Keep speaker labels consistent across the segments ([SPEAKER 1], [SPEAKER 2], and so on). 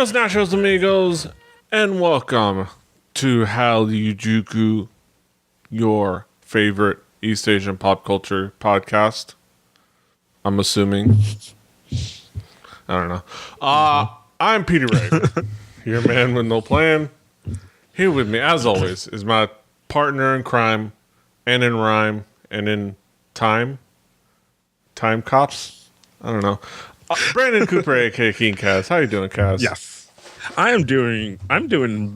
[SPEAKER 1] Buenos nachos, amigos, and welcome to Hallyujuku, your favorite East Asian pop culture podcast. I'm assuming. I don't know. I'm Peter Ray, your man with no plan. Here with me, as always, is my partner in crime, and in rhyme, and in time. Time cops? I don't know. Brandon Cooper, aka King Kaz. How you doing, Kaz?
[SPEAKER 2] Yes. I'm doing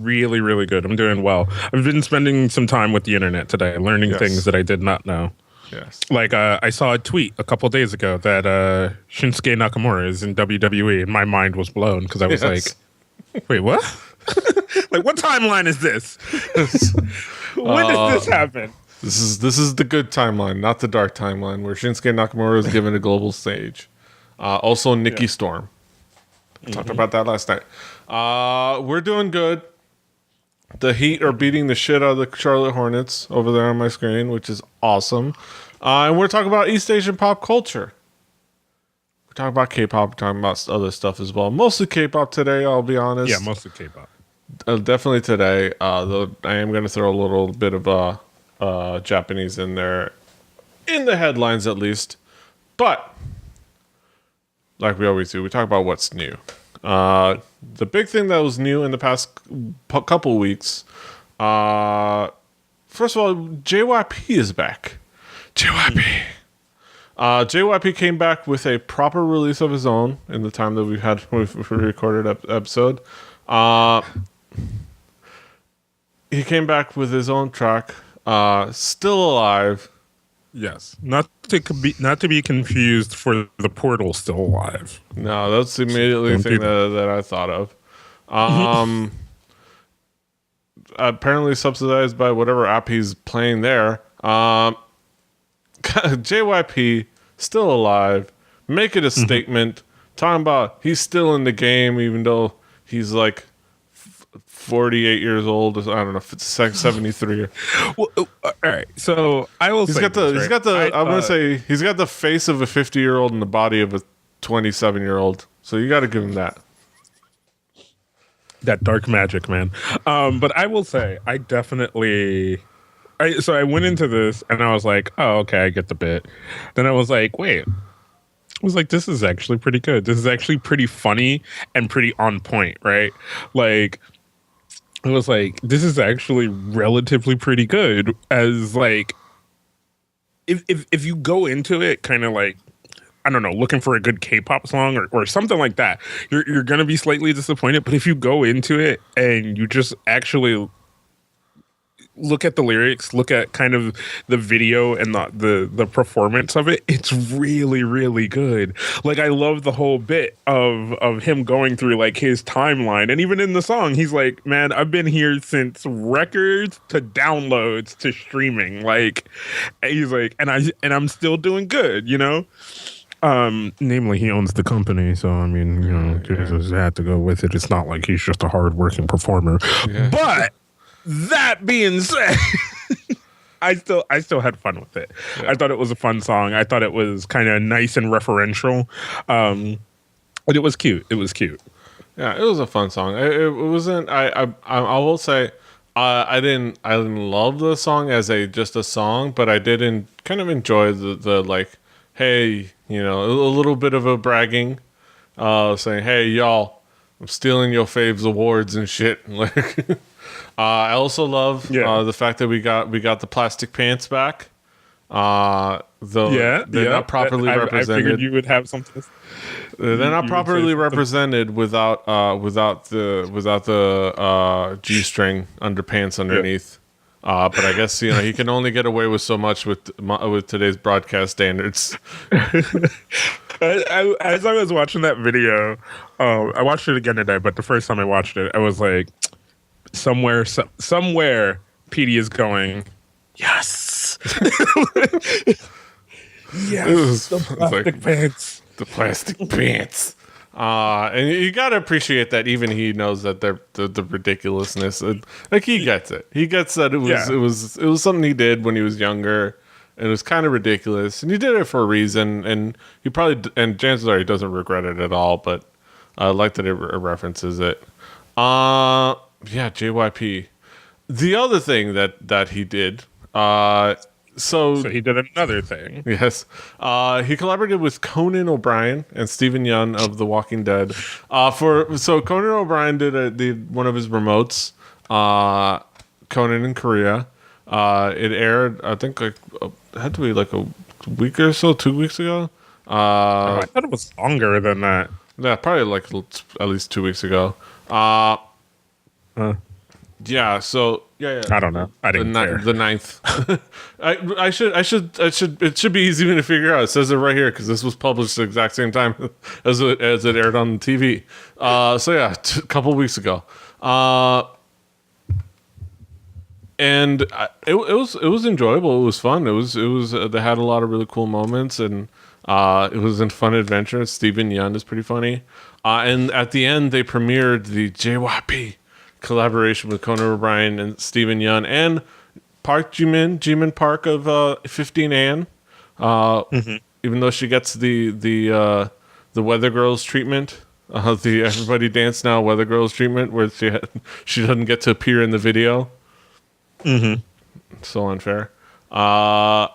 [SPEAKER 2] really, really good. I'm doing well. I've been spending some time with the internet today, learning things that I did not know.
[SPEAKER 1] Yes.
[SPEAKER 2] Like, I saw a tweet a couple days ago that Shinsuke Nakamura is in WWE, and my mind was blown because I was like, wait, what? Like, what timeline is this? When does this happen?
[SPEAKER 1] This is the good timeline, not the dark timeline, where Shinsuke Nakamura is given a global stage. Also, Nikki Storm. Talked about that last night. We're doing good. The Heat are beating the shit out of the Charlotte Hornets over there on my screen, which is awesome. And we're talking about East Asian pop culture. We're talking about K-pop. We're talking about other stuff as well. Mostly K-pop today, I'll be honest.
[SPEAKER 2] Yeah, mostly K-pop.
[SPEAKER 1] Definitely today. Though I am going to throw a little bit of Japanese in there, in the headlines at least. But like we always do, we talk about what's new. The big thing that was new in the past couple weeks, first of all, JYP is back. JYP came back with a proper release of his own in the time that we've recorded episode. He came back with his own track, Still Alive.
[SPEAKER 2] Yes, not to be confused for the Portal Still Alive.
[SPEAKER 1] No, that's immediately the thing that I thought of. Apparently subsidized by whatever app he's playing there. JYP Still Alive, make it a statement. Talking about he's still in the game, even though he's like 48 years old. I don't know if it's 73.
[SPEAKER 2] Well, all right. So I will. He's got
[SPEAKER 1] the face of a 50-year-old and the body of a 27-year-old. So you got to give him that.
[SPEAKER 2] That dark magic, man. But I will say, I definitely. So I went into this and I was like, oh, okay, I get the bit. Then I was like, wait. I was like, this is actually pretty good. This is actually pretty funny and pretty on point, right? Like, I was like, this is actually relatively pretty good. As like, if you go into it kind of like, I don't know, looking for a good K-pop song or something like that, you're gonna be slightly disappointed. But if you go into it and you just actually look at the lyrics, look at kind of the video and the performance of it, it's really, really good. Like, I love the whole bit of him going through like his timeline, and even in the song he's like, man, I've been here since records to downloads to streaming. Like, he's like, and I'm still doing good, you know. Namely, he owns the company, so I mean, you know, Jesus had to go with it. It's not like he's just a hardworking performer, but that being said, I still had fun with it. Yeah. I thought it was a fun song. I thought it was kind of nice and referential. But it was cute. It was cute.
[SPEAKER 1] Yeah, it was a fun song. It wasn't. I will say, I didn't love the song as just a song, but I did kind of enjoy the like, hey, you know, a little bit of a bragging, saying, hey, y'all, I'm stealing your faves awards and shit, like. I also love the fact that we got the plastic pants back. Though they're not properly represented.
[SPEAKER 2] I figured you would have something.
[SPEAKER 1] They're not properly represented without the G-string underpants underneath. But I guess, you know, he can only get away with so much with today's broadcast standards.
[SPEAKER 2] As I was watching that video, I watched it again today. But the first time I watched it, I was like, somewhere PD is going, yes. Yes, the plastic pants.
[SPEAKER 1] The plastic pants. And you gotta appreciate that even he knows that they're the ridiculousness. Like, he gets it. He gets that it was something he did when he was younger, and it was kind of ridiculous. And he did it for a reason, and he probably, and chances are he doesn't regret it at all. But I like that it references it. Yeah, JYP. The other thing that he did, so
[SPEAKER 2] So he did another thing.
[SPEAKER 1] yes, he collaborated with Conan O'Brien and Stephen Yun of The Walking Dead. So Conan O'Brien did one of his remotes, Conan in Korea. It aired, I think, like it had to be like a week or so, 2 weeks ago.
[SPEAKER 2] I thought it was longer than that.
[SPEAKER 1] Yeah, probably like at least 2 weeks ago. Yeah, so yeah.
[SPEAKER 2] I don't know. I didn't care.
[SPEAKER 1] The ninth. I should. It should be easy to figure out. It says it right here because this was published the exact same time as it aired on TV. So yeah, a couple weeks ago. And it was enjoyable. It was fun. It was they had a lot of really cool moments, and it was a fun adventure. Stephen Yun is pretty funny. And at the end, they premiered the JYP collaboration with Conan O'Brien and Stephen Yun and Park Jimin Park of 15 An. Even though she gets the Weather Girls treatment, the Everybody Dance Now Weather Girls treatment, where she doesn't get to appear in the video. So unfair. But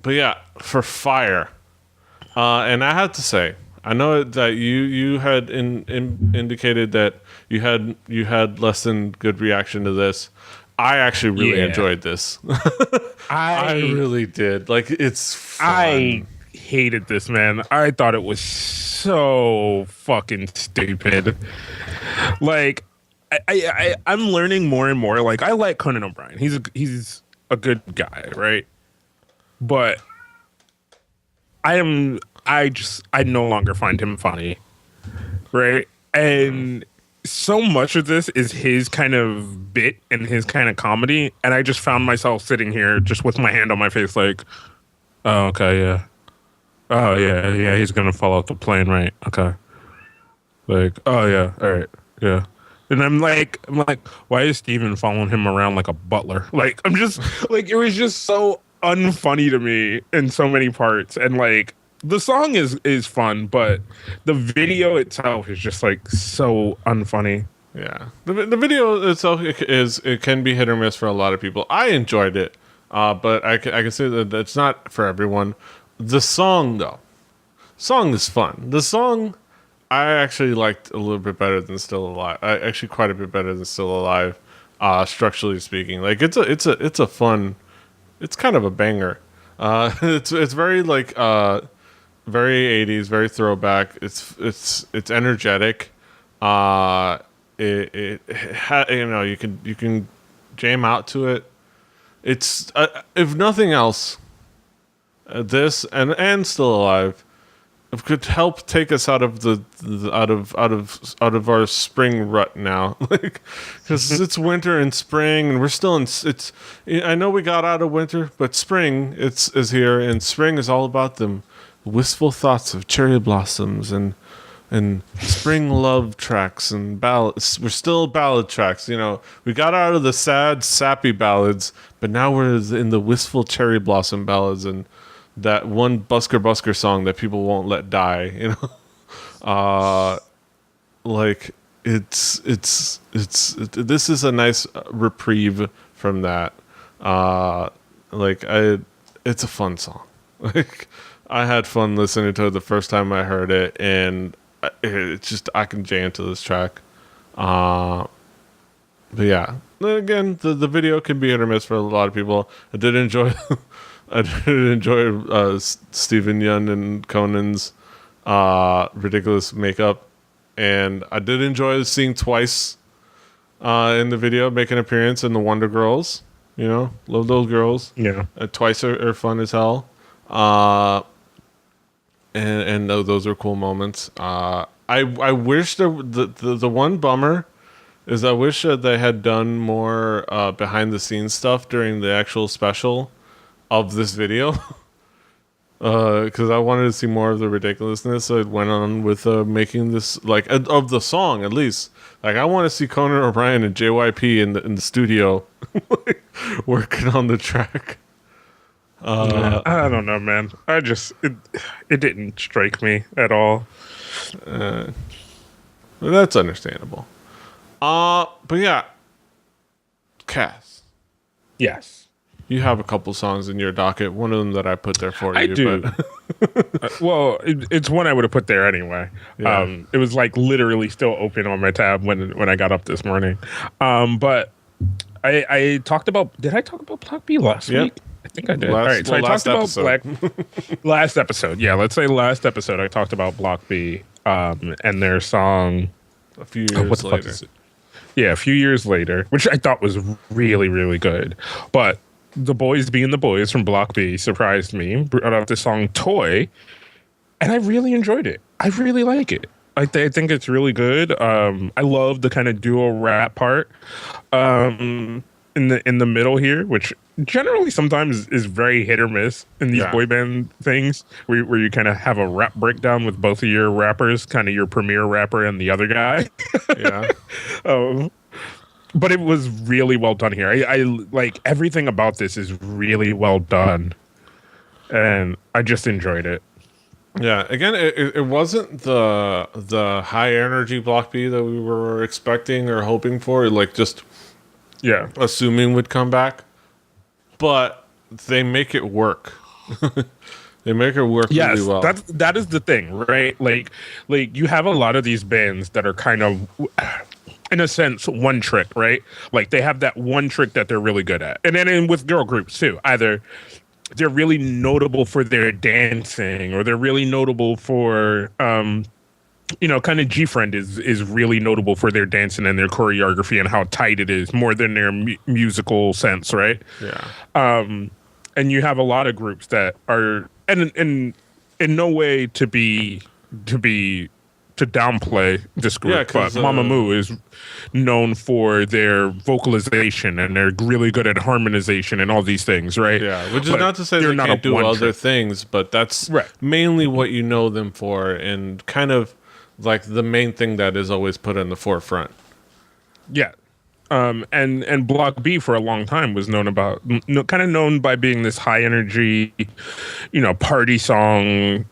[SPEAKER 1] yeah, for Fire. And I have to say, I know that you had indicated that you had less than good reaction to this. I actually really enjoyed this. I really did. Like, it's fun.
[SPEAKER 2] I hated this, man. I thought it was so fucking stupid. Like, I'm learning more and more. Like, I like Conan O'Brien. He's a good guy, right? But I no longer find him funny, right? And so much of this is his kind of bit and his kind of comedy, and I just found myself sitting here just with my hand on my face, like, oh, okay, yeah. Oh, yeah, he's gonna fall off the plane, right? Okay. Like, oh, yeah, all right, yeah. And I'm like, why is Steven following him around like a butler? Like, I'm just, like, it was just so unfunny to me in so many parts, and, like, the song is fun, but the video itself is just like so unfunny.
[SPEAKER 1] Yeah, the video itself it can be hit or miss for a lot of people. I enjoyed it, but I can say that it's not for everyone. The song though, song is fun. The song I actually liked a little bit better than Still Alive. Actually quite a bit better than Still Alive, structurally speaking. Like it's a fun. It's kind of a banger. It's very like. Very 80s, very throwback. It's energetic. You can jam out to it. It's if nothing else, this and Still Alive could help take us out of out of our spring rut now, like because it's winter and spring, and we're still in. I know we got out of winter, but spring is here, and spring is all about them. Wistful thoughts of cherry blossoms and spring love tracks and ballads. We're still ballad tracks, you know. We got out of the sad, sappy ballads, but now we're in the wistful cherry blossom ballads and that one Busker song that people won't let die, you know. Like it's this is a nice reprieve from that. It's a fun song. Like. I had fun listening to it the first time I heard it, and it's just I can jam to this track. But yeah, again, the video can be hit or miss for a lot of people. I did enjoy Stephen Yun and Conan's ridiculous makeup, and I did enjoy seeing Twice in the video make an appearance in the Wonder Girls. You know, love those girls.
[SPEAKER 2] Yeah,
[SPEAKER 1] Twice are fun as hell. And those are cool moments. I wish the one bummer is I wish that they had done more behind the scenes stuff during the actual special of this video. Because I wanted to see more of the ridiculousness that went on with making this, like, of the song at least. Like, I want to see Conan O'Brien and JYP in the studio working on the track.
[SPEAKER 2] I don't know, man. It didn't strike me at all.
[SPEAKER 1] But that's understandable. But yeah, Cass,
[SPEAKER 2] Yes,
[SPEAKER 1] you have a couple songs in your docket. One of them that I put there for
[SPEAKER 2] I
[SPEAKER 1] you.
[SPEAKER 2] do.
[SPEAKER 1] But
[SPEAKER 2] Well, it's one I would have put there anyway.
[SPEAKER 1] Yeah.
[SPEAKER 2] It was like literally still open on my tab when I got up this morning. But I talked about. Did I talk about Block B last
[SPEAKER 1] Yep.
[SPEAKER 2] week? I think I did. All right, so I
[SPEAKER 1] last
[SPEAKER 2] talked about
[SPEAKER 1] episode.
[SPEAKER 2] last episode. Yeah, let's say last episode. I talked about Block B and their song.
[SPEAKER 1] A few
[SPEAKER 2] What
[SPEAKER 1] years
[SPEAKER 2] the fuck
[SPEAKER 1] later.
[SPEAKER 2] is it? Yeah, a few years later, which I thought was really, really good. But the boys being the boys from Block B surprised me, brought out the song Toy, and I really enjoyed it. I really like it. I think it's really good. I love the kind of duo rap part in the middle here, which generally sometimes is very hit or miss in these boy band things, where you kind of have a rap breakdown with both of your rappers, kind of your premier rapper and the other guy.
[SPEAKER 1] Yeah.
[SPEAKER 2] But it was really well done here. I like everything about this is really well done, and I just enjoyed it.
[SPEAKER 1] Yeah. Again, it wasn't the high energy Block B that we were expecting or hoping for. Like just assuming would come back, but they make it work. They make it work really well.
[SPEAKER 2] That is the thing, right? Like you have a lot of these bands that are kind of, in a sense, one trick, right? Like they have that one trick that they're really good at. And then with girl groups too, either they're really notable for their dancing, or they're really notable for kind of G-Friend is really notable for their dancing and their choreography and how tight it is, more than their musical sense, right?
[SPEAKER 1] Yeah.
[SPEAKER 2] And you have a lot of groups that are, and in no way to downplay this group, but Mamamoo is known for their vocalization, and they're really good at harmonization and all these things, right?
[SPEAKER 1] Yeah, which is not to say they can't do other things, but that's mainly what you know them for, and kind of like the main thing that is always put in the forefront.
[SPEAKER 2] Yeah. And Block B for a long time was known by being this high energy, party song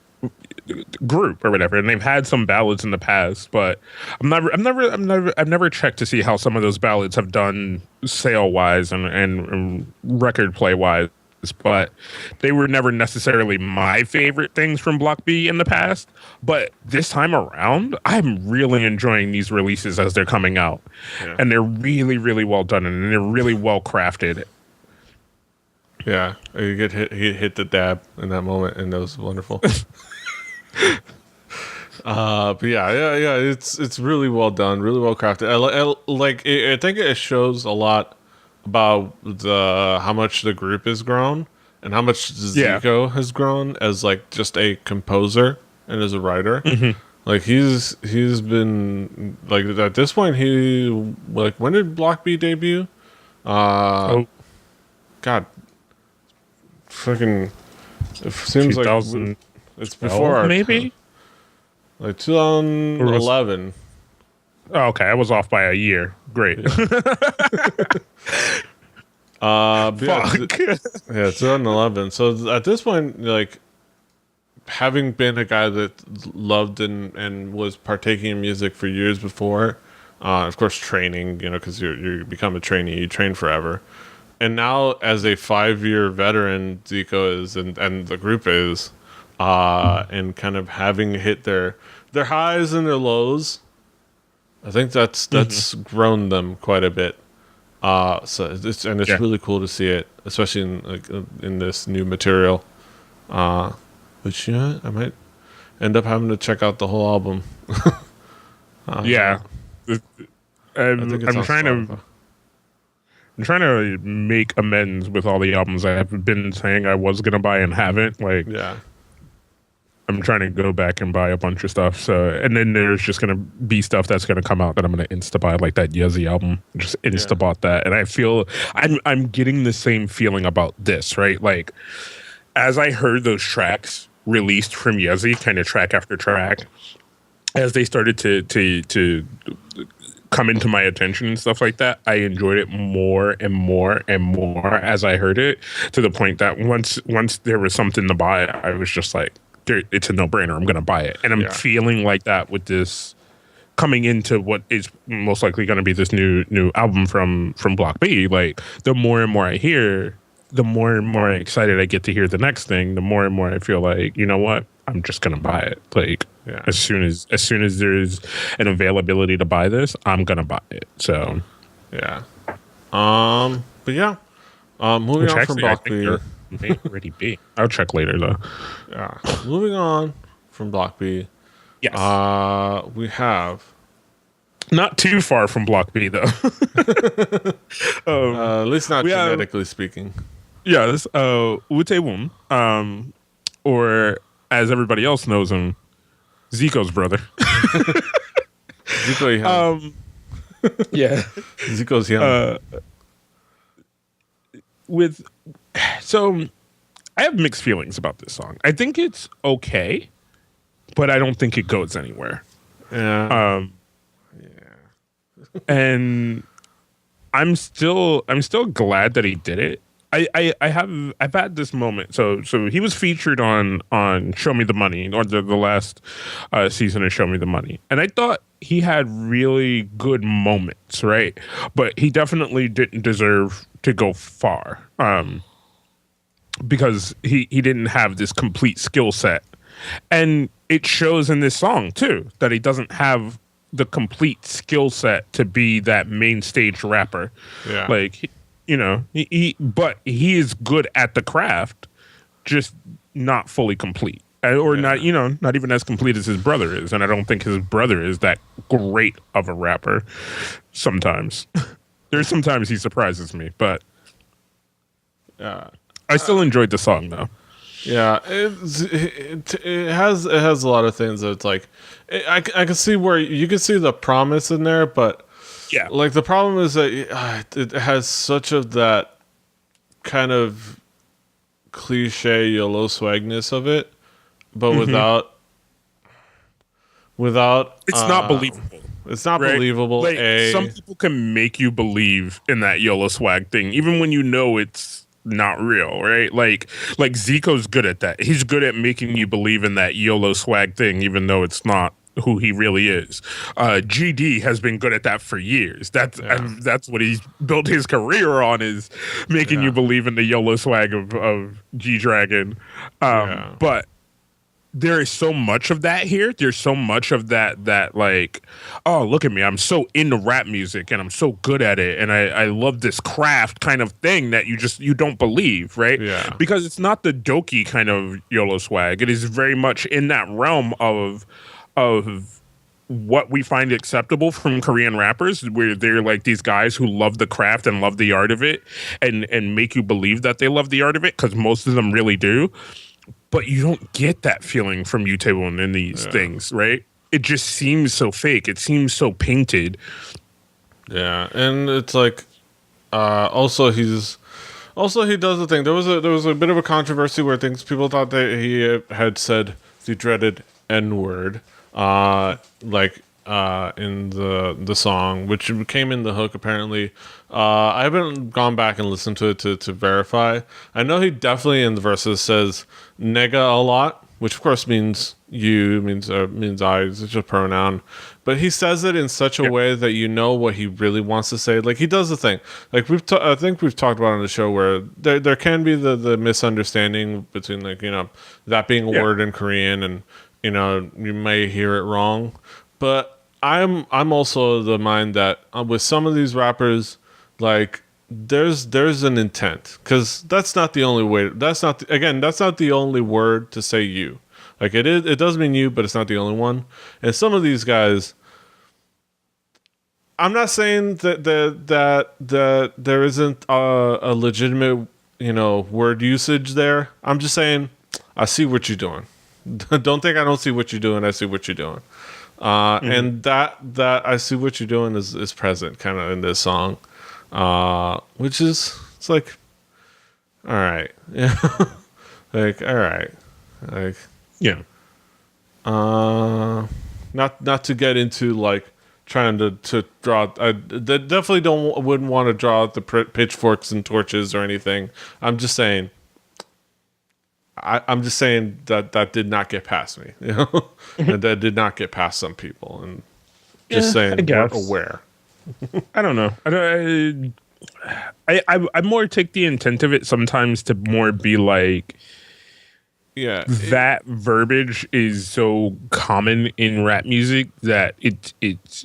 [SPEAKER 2] group or whatever, and they've had some ballads in the past, but I've never checked to see how some of those ballads have done sale wise and record play wise, but they were never necessarily my favorite things from Block B in the past. But this time around, I'm really enjoying these releases as they're coming out, and they're really, really well done, and they're really well crafted.
[SPEAKER 1] Yeah, he hit the dab in that moment, and that was wonderful. But yeah, it's really well done, really well crafted. I think it shows a lot about how much the group has grown and how much Zico has grown as like just a composer and as a writer. Mm-hmm. Like he's been like at this point when did Block B debut? God, fucking it seems like it's before our
[SPEAKER 2] maybe
[SPEAKER 1] like 2011.
[SPEAKER 2] Oh, okay, I was off by a year. Great.
[SPEAKER 1] Fuck. Yeah, 2011. So at this point, like having been a guy that loved and was partaking in music for years before, of course, training, because you become a trainee, you train forever. And now as a 5-year veteran, Zico is and the group is, and kind of having hit their highs and their lows. I think that's grown them quite a bit. So it's really cool to see it, especially in this new material. Which I might end up having to check out the whole album.
[SPEAKER 2] I'm trying to make amends with all the albums I've been saying I was gonna buy and haven't. I'm trying to go back and buy a bunch of stuff. So, and then there's just gonna be stuff that's gonna come out that I'm gonna insta buy, like that Yezi album. Just insta bought that, and I feel I'm getting the same feeling about this, right? Like as I heard those tracks released from Yezi, kind of track after track, as they started to come into my attention and stuff like that, I enjoyed it more and more and more as I heard it, to the point that once there was something to buy, I was just like, it's a no-brainer. I'm going to buy it. And I'm feeling like that with this coming into what is most likely going to be this new album from Block B. Like, the more and more I hear, the more and more excited I get to hear the next thing, the more and more I feel like, you know what? I'm just going to buy it. Like, as soon as there's an availability to buy this, I'm going to buy it. So,
[SPEAKER 1] yeah. But yeah. Moving on from Block B.
[SPEAKER 2] May already be. I'll check later though.
[SPEAKER 1] Yeah. Moving on from Block B.
[SPEAKER 2] Yes.
[SPEAKER 1] We have
[SPEAKER 2] not too far from Block B though.
[SPEAKER 1] at least not genetically speaking.
[SPEAKER 2] Yeah, this Wu-Tae-Woon, or as everybody else knows him, Zico's brother.
[SPEAKER 1] Zico Young.
[SPEAKER 2] Yeah.
[SPEAKER 1] Zico's Young.
[SPEAKER 2] So I have mixed feelings about this song. I think it's okay, but I don't think it goes anywhere.
[SPEAKER 1] Yeah.
[SPEAKER 2] And I'm still glad that he did it. I've had this moment. So he was featured on Show Me the Money, or the last season of Show Me the Money, and I thought he had really good moments, right? But he definitely didn't deserve to go far, because he didn't have this complete skill set, and it shows in this song too that he doesn't have the complete skill set to be that main stage rapper.
[SPEAKER 1] Yeah,
[SPEAKER 2] like. But he is good at the craft, just not fully complete, or not even as complete as his brother is. And I don't think his brother is that great of a rapper. Sometimes sometimes he surprises me, but I still enjoyed the song though.
[SPEAKER 1] Yeah, it has a lot of things that it's like I can see where you can see the promise in there, but.
[SPEAKER 2] Yeah,
[SPEAKER 1] like the problem is that it has such of that kind of cliche YOLO swagness of it, but without
[SPEAKER 2] it's not believable.
[SPEAKER 1] It's not believable.
[SPEAKER 2] Like, some people can make you believe in that YOLO swag thing, even when you know it's not real, right? Like Zico's good at that. He's good at making you believe in that YOLO swag thing, even though it's not who he really is. GD has been good at that for years. That's what he's built his career on, is making you believe in the YOLO swag of G-Dragon. But there is so much of that here. There's so much of that like, oh, look at me, I'm so into rap music and I'm so good at it, and I love this craft kind of thing that you don't believe, right?
[SPEAKER 1] Yeah.
[SPEAKER 2] Because it's not the dokey kind of YOLO swag. It is very much in that realm of what we find acceptable from Korean rappers, where they're like these guys who love the craft and love the art of it, and make you believe that they love the art of it, because most of them really do. But you don't get that feeling from Wu-Tae-Woon in these things, right? It just seems so fake. It seems so painted.
[SPEAKER 1] Yeah, and it's like also he does the thing. There was a bit of a controversy where people thought that he had said the dreaded N-word. In the song, which came in the hook apparently. I haven't gone back and listened to it to verify. I know he definitely in the verses says nigga a lot, which of course means you, means I, it's just a pronoun. But he says it in such a way that you know what he really wants to say. Like, he does the thing. Like, I think we've talked about on the show where there can be the misunderstanding between, like, that being a word in Korean, and you may hear it wrong. But I'm also of the mind that with some of these rappers, like, there's an intent, because that's not the only way. That's not the only word to say you. Like, it does mean you, but it's not the only one. And some of these guys, I'm not saying that there isn't a legitimate word usage there. I'm just saying I see what you're doing. Don't think I don't see what you're doing. I see what you're doing. And that I see what you're doing is present kind of in this song, which is, it's like, all right, yeah, like, all right, like,
[SPEAKER 2] yeah,
[SPEAKER 1] not to get into like trying to draw. I definitely wouldn't want to draw the pitchforks and torches or anything. I'm just saying, I'm just saying that did not get past me, you know, and that did not get past some people, and just
[SPEAKER 2] Yeah, I
[SPEAKER 1] saying we're
[SPEAKER 2] guess.
[SPEAKER 1] aware.
[SPEAKER 2] I don't know. I more take the intent of it sometimes to more be like
[SPEAKER 1] Yeah,
[SPEAKER 2] that verbiage is so common in rap music that it's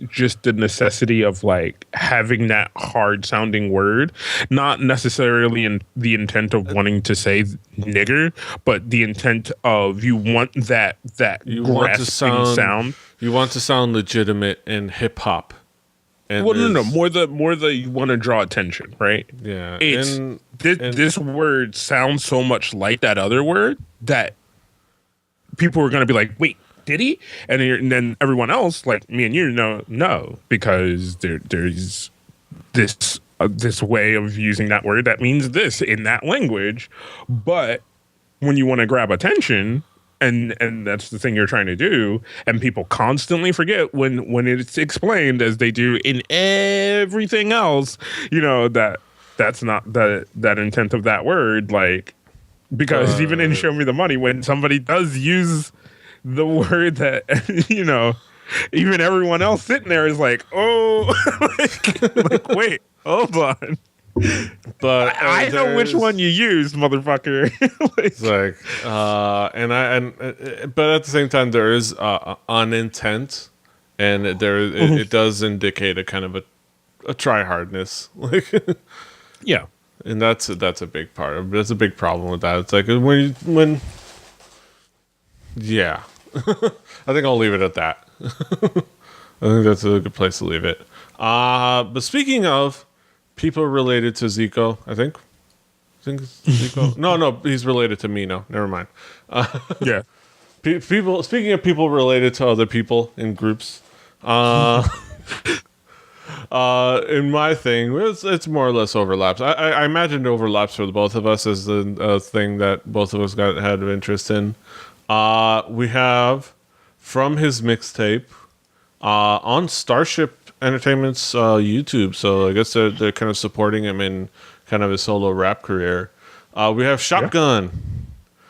[SPEAKER 2] just the necessity of like having that hard sounding word, not necessarily in the intent of wanting to say nigger, but the intent of you want that
[SPEAKER 1] you want to
[SPEAKER 2] grasping
[SPEAKER 1] sound
[SPEAKER 2] sound.
[SPEAKER 1] you want to sound legitimate in hip hop, and
[SPEAKER 2] Well, no,
[SPEAKER 1] there's
[SPEAKER 2] more the you want to draw attention, right?
[SPEAKER 1] yeah,
[SPEAKER 2] It's
[SPEAKER 1] and
[SPEAKER 2] this word sounds so much like that other word that people are going to be like, wait, did he? And then everyone else, like me and you, know, no, because there's this way of using that word that means this in that language. But when you want to grab attention, and that's the thing you're trying to do, and people constantly forget when it's explained as they do in everything else, you know, that's not that intent of that word, like. Because even in Show Me the Money, when somebody does use the word that, you know, even everyone else sitting there is like, oh, like wait, hold on.
[SPEAKER 1] but
[SPEAKER 2] I know which one you used, motherfucker.
[SPEAKER 1] it's like but at the same time there is an intent, and it does indicate a kind of a try hardness, like.
[SPEAKER 2] Yeah.
[SPEAKER 1] And that's a big part of that's a big problem with that. It's like yeah. I think I'll leave it at that. I think that's a good place to leave it. But speaking of people related to Zico, I think it's Zico. No, he's related to Mino. Never mind.
[SPEAKER 2] Yeah.
[SPEAKER 1] People. Speaking of people related to other people in groups, in my thing, it's more or less overlaps. I imagine it overlaps for the both of us as the thing that both of us had interest in. We have from his mixtape on Starship Entertainment's YouTube. So I guess they're kind of supporting him in kind of his solo rap career. We have Shotgun.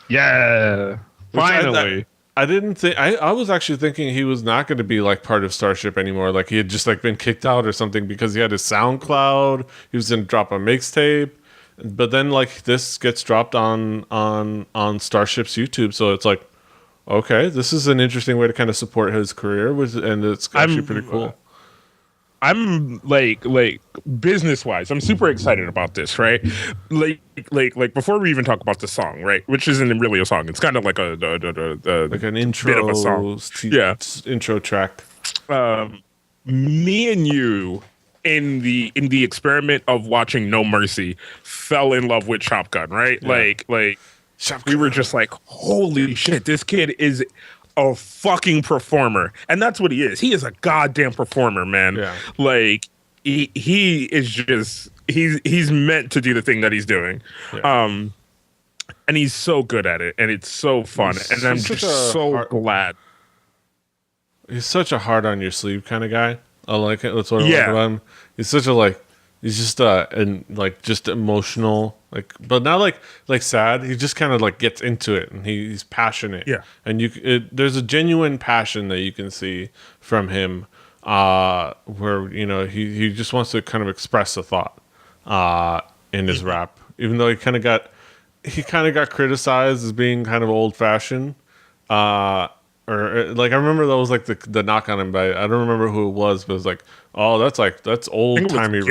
[SPEAKER 2] Yeah. Finally.
[SPEAKER 1] I didn't think I was actually thinking he was not going to be like part of Starship anymore. Like he had just like been kicked out or something because he had his SoundCloud. He was going to drop a mixtape, but then like this gets dropped on Starship's YouTube. So it's like, okay, this is an interesting way to kind of support his career, and it's actually pretty cool.
[SPEAKER 2] I'm like business wise, I'm super excited about this, right? Like before we even talk about the song, right? Which isn't really a song. It's kind of like
[SPEAKER 1] Like an intro,
[SPEAKER 2] bit of a song. Yeah,
[SPEAKER 1] intro track.
[SPEAKER 2] Me and you in the experiment of watching No Mercy fell in love with Shotgun, right?
[SPEAKER 1] Yeah.
[SPEAKER 2] Like we were just like, holy shit, this kid is a fucking performer, and that's what he is. He is a goddamn performer, man.
[SPEAKER 1] Yeah.
[SPEAKER 2] Like he is just he's meant to do the thing that he's doing.
[SPEAKER 1] Yeah.
[SPEAKER 2] And he's so good at it, and it's so fun, and I'm just so glad.
[SPEAKER 1] He's such a hard on your sleeve kind of guy. I like it. That's what I like about him. He's such a he's just and like just emotional, like, but not like sad. He just kind of like gets into it, and he's passionate.
[SPEAKER 2] Yeah,
[SPEAKER 1] and there's a genuine passion that you can see from him, where you know he just wants to kind of express a thought in his rap, even though he kind of got criticized as being kind of old fashioned. Or like I remember that was like the knock on him, but I don't remember who it was. But it was like, oh, that's old timey rap.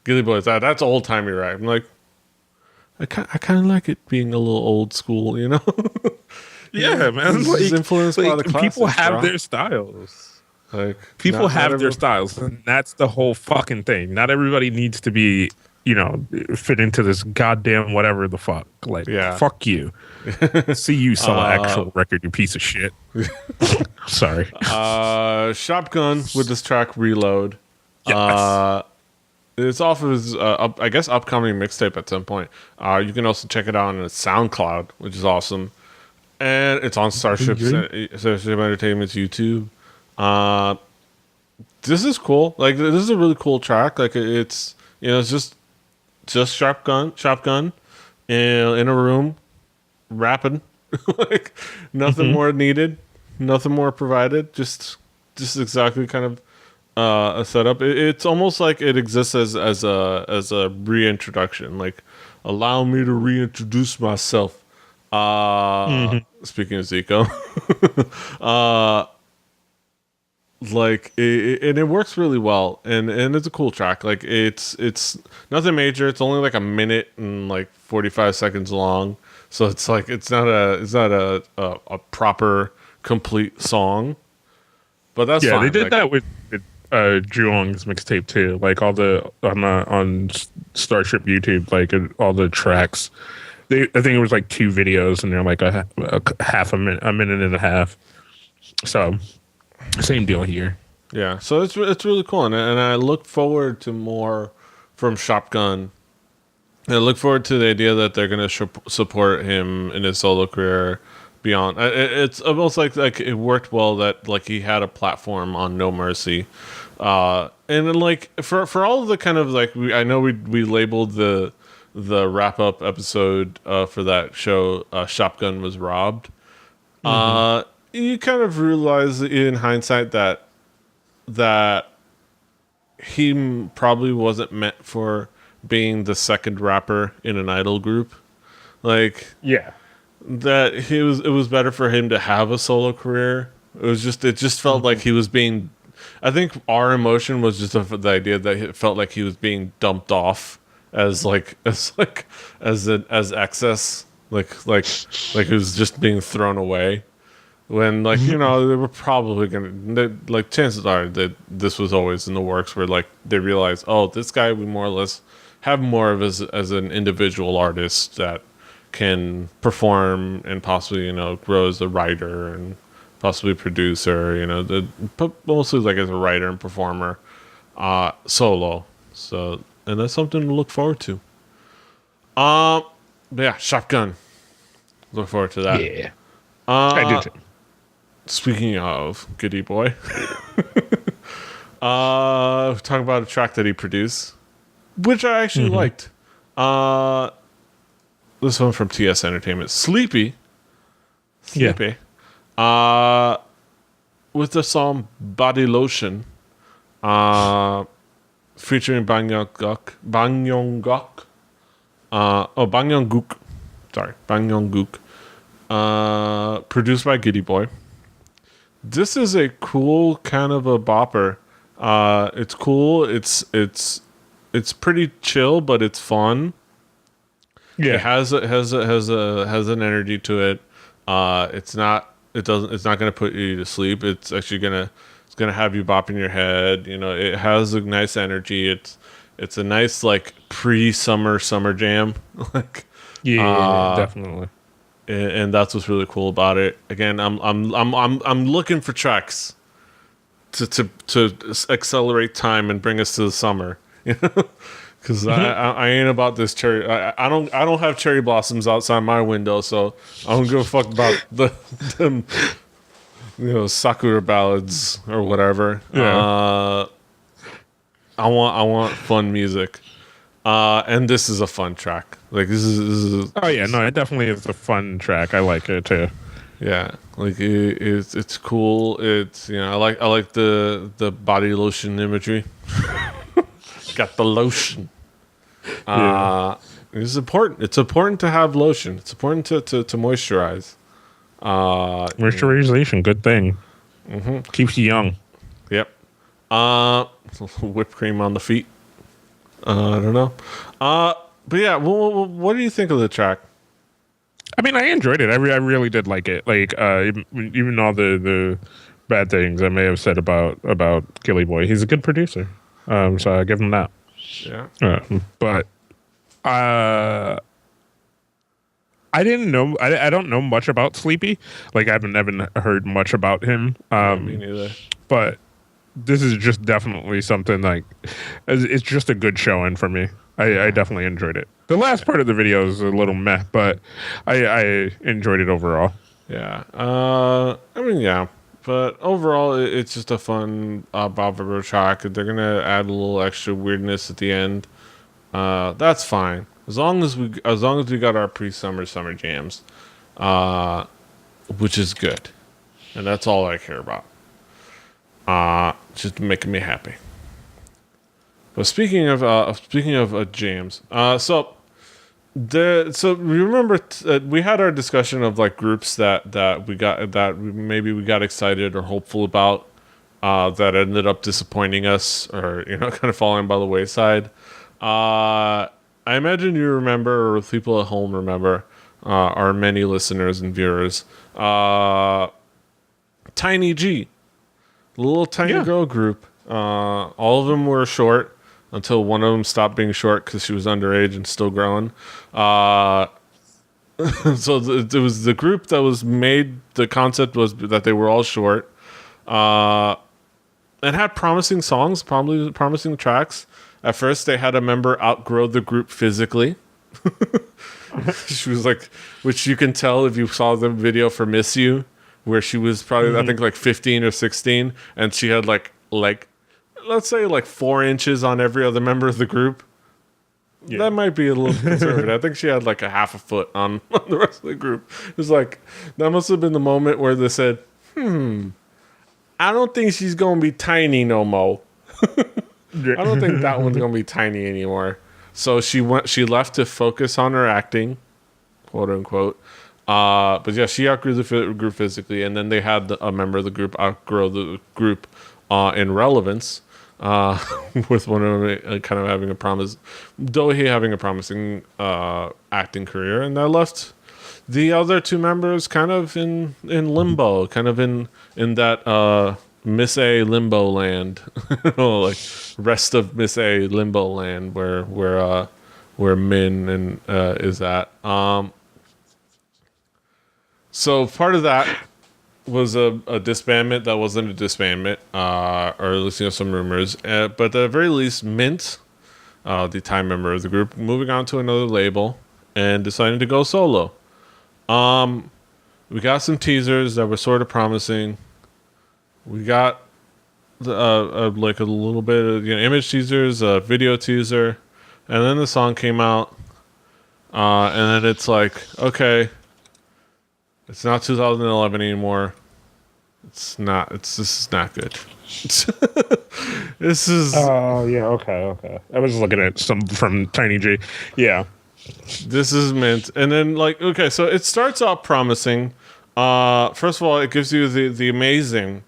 [SPEAKER 1] Gilly Boy, that's old timey rap. I'm like, I kind of like it being a little old school, you know?
[SPEAKER 2] Yeah, man.
[SPEAKER 1] It's influenced by the classics.
[SPEAKER 2] People have their styles.
[SPEAKER 1] Like
[SPEAKER 2] people have their styles, and that's the whole fucking thing. Not everybody needs to be, you know, fit into this goddamn whatever the fuck. Like, fuck you. See you sell an actual record, you piece of shit. Sorry.
[SPEAKER 1] Shotgun with this track Reload.
[SPEAKER 2] Yes.
[SPEAKER 1] It's off of his, I guess, upcoming mixtape at some point. You can also check it out on SoundCloud, which is awesome. And it's on Starship Entertainment's YouTube. This is cool. Like, this is a really cool track. Like, it's, you know, it's just Shotgun in a room. rapping. Like nothing more needed, nothing more provided. Just exactly kind of a setup. It's almost like it exists as a reintroduction. Like, allow me to reintroduce myself. Speaking of Zico, like and it works really well, and it's a cool track. Like it's nothing major. It's only like a minute and like 45 seconds long. So it's like it's not a proper complete song, but that's
[SPEAKER 2] Yeah,
[SPEAKER 1] fine.
[SPEAKER 2] they did
[SPEAKER 1] Like,
[SPEAKER 2] that with Juong's mixtape too. Like all the on Starship YouTube, like all the tracks. I think it was like 2 videos, and they're like a half a minute and a half. So same deal here.
[SPEAKER 1] yeah, so it's really cool, and I look forward to more from Shotgun. And I look forward to the idea that they're going to support him in his solo career beyond. It's almost like it worked well that like he had a platform on No Mercy, and then, like for all of the kind of like I know we labeled the wrap up episode for that show, Shotgun was robbed. You kind of realize in hindsight that he probably wasn't meant for being the second rapper in an idol group. Like
[SPEAKER 2] Yeah.
[SPEAKER 1] that it was better for him to have a solo career. It just felt like he was being, I think our emotion was just the idea that it felt like he was being dumped off as excess, like it was just being thrown away. When, like, they were probably like, chances are that this was always in the works, where like they realized, oh, this guy, we more or less have more of as an individual artist that can perform and possibly grow as a writer and possibly producer, but mostly like as a writer and performer, solo. So, and that's something to look forward to. But yeah, Shotgun. Look forward to that.
[SPEAKER 2] Yeah. I do too.
[SPEAKER 1] Speaking of Goody Boy, talking about a track that he produced, which I actually liked. This one from TS Entertainment, Sleepy.
[SPEAKER 2] Yeah.
[SPEAKER 1] With the song Body Lotion, featuring Bang Yong-guk. Sorry, Bang Yong-guk. Produced by Giddy Boy. This is a cool kind of a bopper. It's cool. It's pretty chill, but it's fun.
[SPEAKER 2] Yeah.
[SPEAKER 1] It has an energy to it. It's not going to put you to sleep. It's actually gonna have you bopping your head. It has a nice energy. It's a nice like pre-summer summer jam. Like,
[SPEAKER 2] yeah, definitely.
[SPEAKER 1] And that's what's really cool about it. Again, I'm looking for tracks to accelerate time and bring us to the summer. Because I ain't about this cherry. I don't have cherry blossoms outside my window, so I don't give a fuck about them sakura ballads or whatever.
[SPEAKER 2] Yeah.
[SPEAKER 1] I want fun music, and this is a fun track. Like this is.
[SPEAKER 2] Oh yeah, no, it definitely is a fun track. I like it too.
[SPEAKER 1] Yeah, like it's cool. It's I like the body lotion imagery. Got the lotion. It's important. It's important to have lotion. It's important to moisturize.
[SPEAKER 2] Moisturization, good thing. Keeps you young.
[SPEAKER 1] Yep. Whipped cream on the feet. I don't know. But yeah, what do you think of the track?
[SPEAKER 2] I mean, I enjoyed it. I really did like it. Like, even all the bad things I may have said about Gilly Boy, he's a good producer. So I give him that.
[SPEAKER 1] Yeah.
[SPEAKER 2] But I didn't know. I don't know much about Sleepy. Like, I haven't heard much about him.
[SPEAKER 1] Me neither.
[SPEAKER 2] But this is just definitely something like it's just a good showing for me. I definitely enjoyed it. The last part of the video is a little meh, but I enjoyed it overall.
[SPEAKER 1] Yeah. I mean, yeah. But overall, it's just a fun Bob River track. They're gonna add a little extra weirdness at the end. That's fine as long as we got our summer jams. which is good, and that's all I care about. Just making me happy. But speaking of jams, so remember we had our discussion of like groups that maybe we got excited or hopeful about, that ended up disappointing us, or kind of falling by the wayside. I imagine you remember, or people at home remember, our many listeners and viewers. Tiny G, the little tiny girl group. All of them were short until one of them stopped being short because she was underage and still growing. So it was the group that was made. The concept was that they were all short, and had promising songs, probably promising tracks. At first, they had a member outgrow the group physically. She was like, which you can tell if you saw the video for "Miss You," where she was probably I think like 15 or 16, and she had like let's say like 4 inches on every other member of the group. Yeah. That might be a little conservative. I think she had like a half a foot on the rest of the group. It was like, that must have been the moment where they said, I don't think she's going to be tiny no more. I don't think that one's going to be tiny anymore. So she left to focus on her acting, quote unquote. But yeah, she outgrew the group physically, and then they had a member of the group outgrow the group in relevance. With one of them kind of having having a promising acting career, and that left the other 2 members kind of in limbo, kind of in that Miss A limbo land, like rest of Miss A limbo land, where Min and is at. So part of that was a disbandment that wasn't a disbandment, or at least some rumors. But at the very least, Mint, the time member of the group, moving on to another label and deciding to go solo. We got some teasers that were sort of promising. We got like a little bit of image teasers, a video teaser, and then the song came out. And then it's like, okay, it's not 2011 anymore. This is not good. This is.
[SPEAKER 2] Oh, yeah, okay. I was looking at some from Tiny G. Yeah.
[SPEAKER 1] This is Mint. And then, like, okay, so it starts out promising. First of all, it gives you the amazing,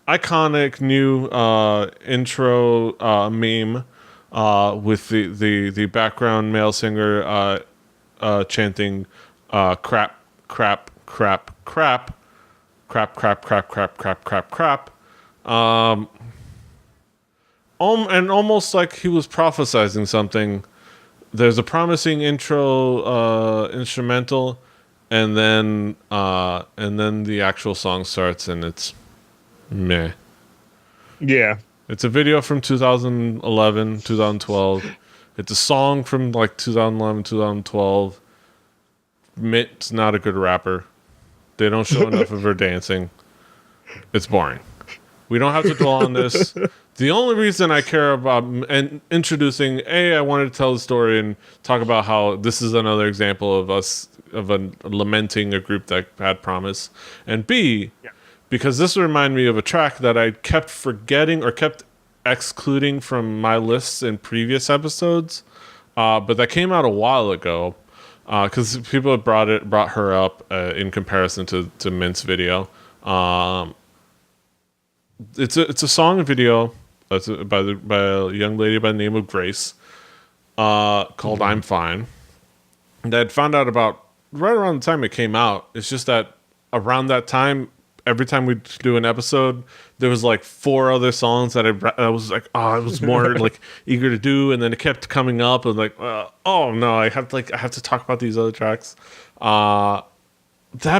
[SPEAKER 1] iconic new intro meme with the background male singer chanting crap, crap, crap, crap, crap, crap, crap, crap, crap, crap, crap. And almost like he was prophesizing something. There's a promising intro instrumental, and then the actual song starts, and it's meh.
[SPEAKER 2] Yeah.
[SPEAKER 1] It's a video from 2011, 2012. It's a song from like 2011, 2012. Mitt's not a good rapper. They don't show enough of her dancing. It's boring. We don't have to dwell on this. The only reason I care about introducing, I wanted to tell the story and talk about how this is another example of lamenting a group that had promise. And B, because this would remind me of a track that I kept forgetting or kept excluding from my lists in previous episodes, but that came out a while ago because people had brought her up in comparison to Mint's video. It's a song and video by a young lady by the name of Grace called "I'm Fine." That I'd found out about right around the time it came out. It's just that around that time, every time we do an episode, there was like 4 other songs that I was like, I was more like eager to do, and then it kept coming up, and like, oh no, I have to talk about these other tracks. That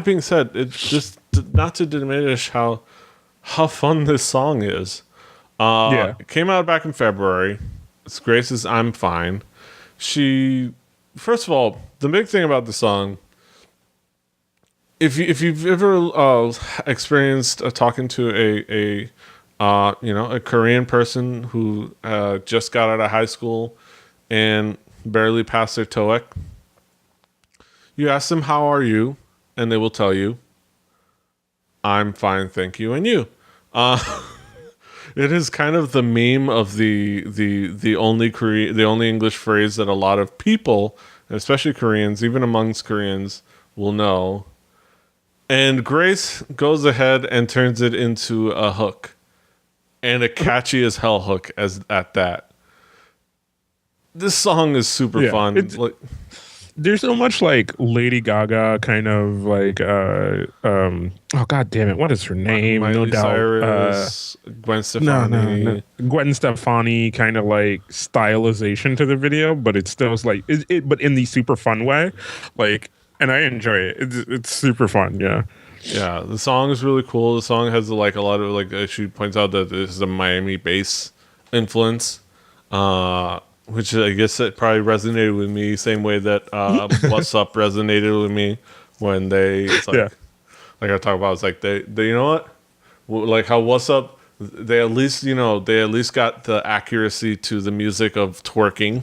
[SPEAKER 1] being said, it's just not to diminish how fun this song is. It came out back in February. It's Grace's "I'm Fine." First of all, the big thing about the song, if you've ever experienced talking to a Korean person who just got out of high school and barely passed their TOEIC, you ask them, "How are you?" and they will tell you, "I'm fine, thank you," and you. Uh, it is kind of the meme of the only English phrase that a lot of people, especially Koreans, even amongst Koreans, will know. And Grace goes ahead and turns it into a hook, and a catchy as hell hook as at that. This song is super fun.
[SPEAKER 2] There's so much like Lady Gaga kind of like oh god damn it, what is her name?
[SPEAKER 1] Miley
[SPEAKER 2] No doubt
[SPEAKER 1] Cyrus, Gwen Stefani.
[SPEAKER 2] no. Gwen Stefani kind of like stylization to the video, but it still is like but in the super fun way. Like, and I enjoy it. It's super fun, yeah.
[SPEAKER 1] Yeah, the song is really cool. The song has like a lot of like she points out that this is a Miami bass influence. Which I guess it probably resonated with me same way that What's Up resonated with me when it's like like I talk about, it's like they you know what, like how What's Up, they at least got the accuracy to the music of twerking.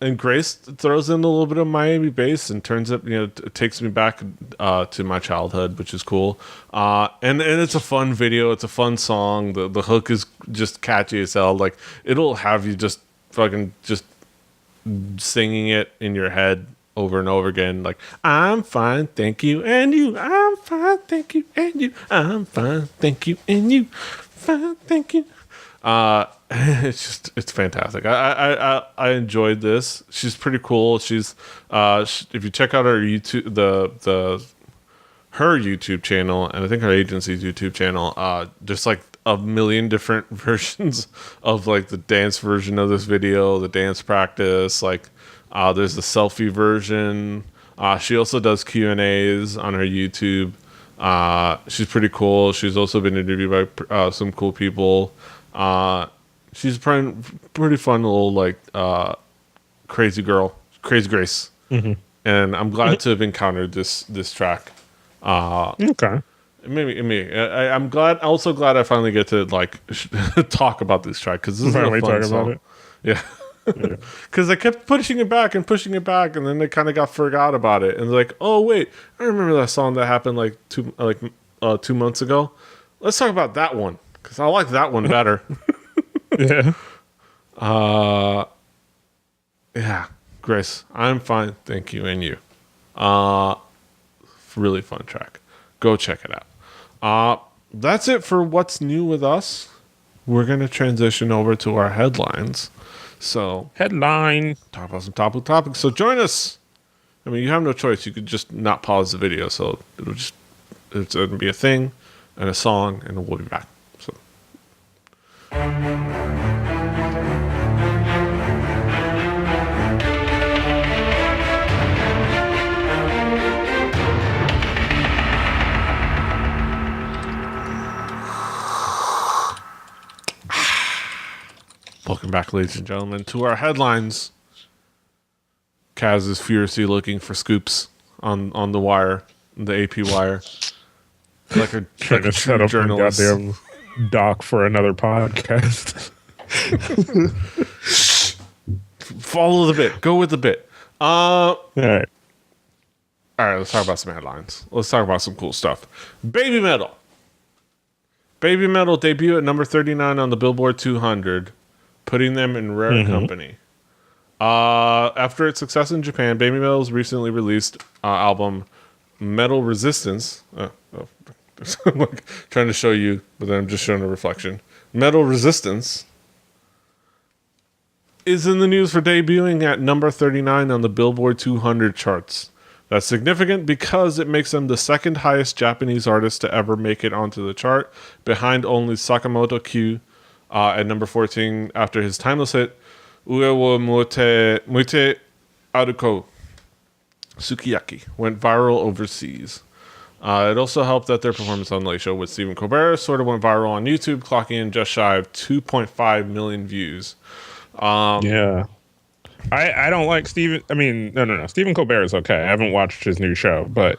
[SPEAKER 1] And Grace throws in a little bit of Miami bass and turns it, it takes me back to my childhood, which is cool. And it's a fun video. It's a fun song. The hook is just catchy as hell. Like, it'll have you just fucking just singing it in your head over and over again. Like, I'm fine, thank you, and you. I'm fine, thank you, and you. I'm fine, thank you, and you. Fine, thank you. It's fantastic. I enjoyed this. She's pretty cool. She's if you check out her YouTube, her YouTube channel, and I think her agency's YouTube channel, just like a million different versions of like the dance version of this video, the dance practice. Like, there's the selfie version. She also does Q&As on her YouTube. She's pretty cool. She's also been interviewed by some cool people. She's pretty fun little like crazy girl, crazy Grace, and I'm glad to have encountered this track.
[SPEAKER 2] Okay,
[SPEAKER 1] maybe I'm glad. Also glad I finally get to like talk about this track because this is a fun song. About it. Yeah, because I kept pushing it back, and then they kind of got forgot about it, and like, oh wait, I remember that song that happened like 2 months ago. Let's talk about that one because I like that one better.
[SPEAKER 2] Yeah.
[SPEAKER 1] Yeah, Grace, I'm fine, thank you, and you. Really fun track. Go check it out. That's it for what's new with us. We're gonna transition over to our headlines. So
[SPEAKER 2] headline,
[SPEAKER 1] talk about some topics. So join us. I mean, you have no choice. You could just not pause the video. So it's gonna be a thing and a song, and we'll be back. So. Welcome back, ladies and gentlemen, to our headlines. Kaz is furiously looking for scoops on the wire, the AP wire. Like a
[SPEAKER 2] set up journalist. A goddamn doc for another podcast.
[SPEAKER 1] Follow the bit. Go with the bit.
[SPEAKER 2] All right.
[SPEAKER 1] Let's talk about some headlines. Let's talk about some cool stuff. Babymetal. Babymetal debut at number 39 on the Billboard 200, putting them in rare company. After its success in Japan, Babymetal's recently released album Metal Resistance. I'm like trying to show you, but then I'm just showing a reflection. Metal Resistance is in the news for debuting at number 39 on the Billboard 200 charts. That's significant because it makes them the second highest Japanese artist to ever make it onto the chart, behind only Sakamoto Q at number 14 after his timeless hit Ue wo Muite Aruko Sukiyaki went viral overseas. It also helped that their performance on the Late Show with Stephen Colbert sort of went viral on YouTube, clocking in just shy of 2.5 million views.
[SPEAKER 2] Yeah. I don't like Stephen. I mean, no. Stephen Colbert is okay. I haven't watched his new show, but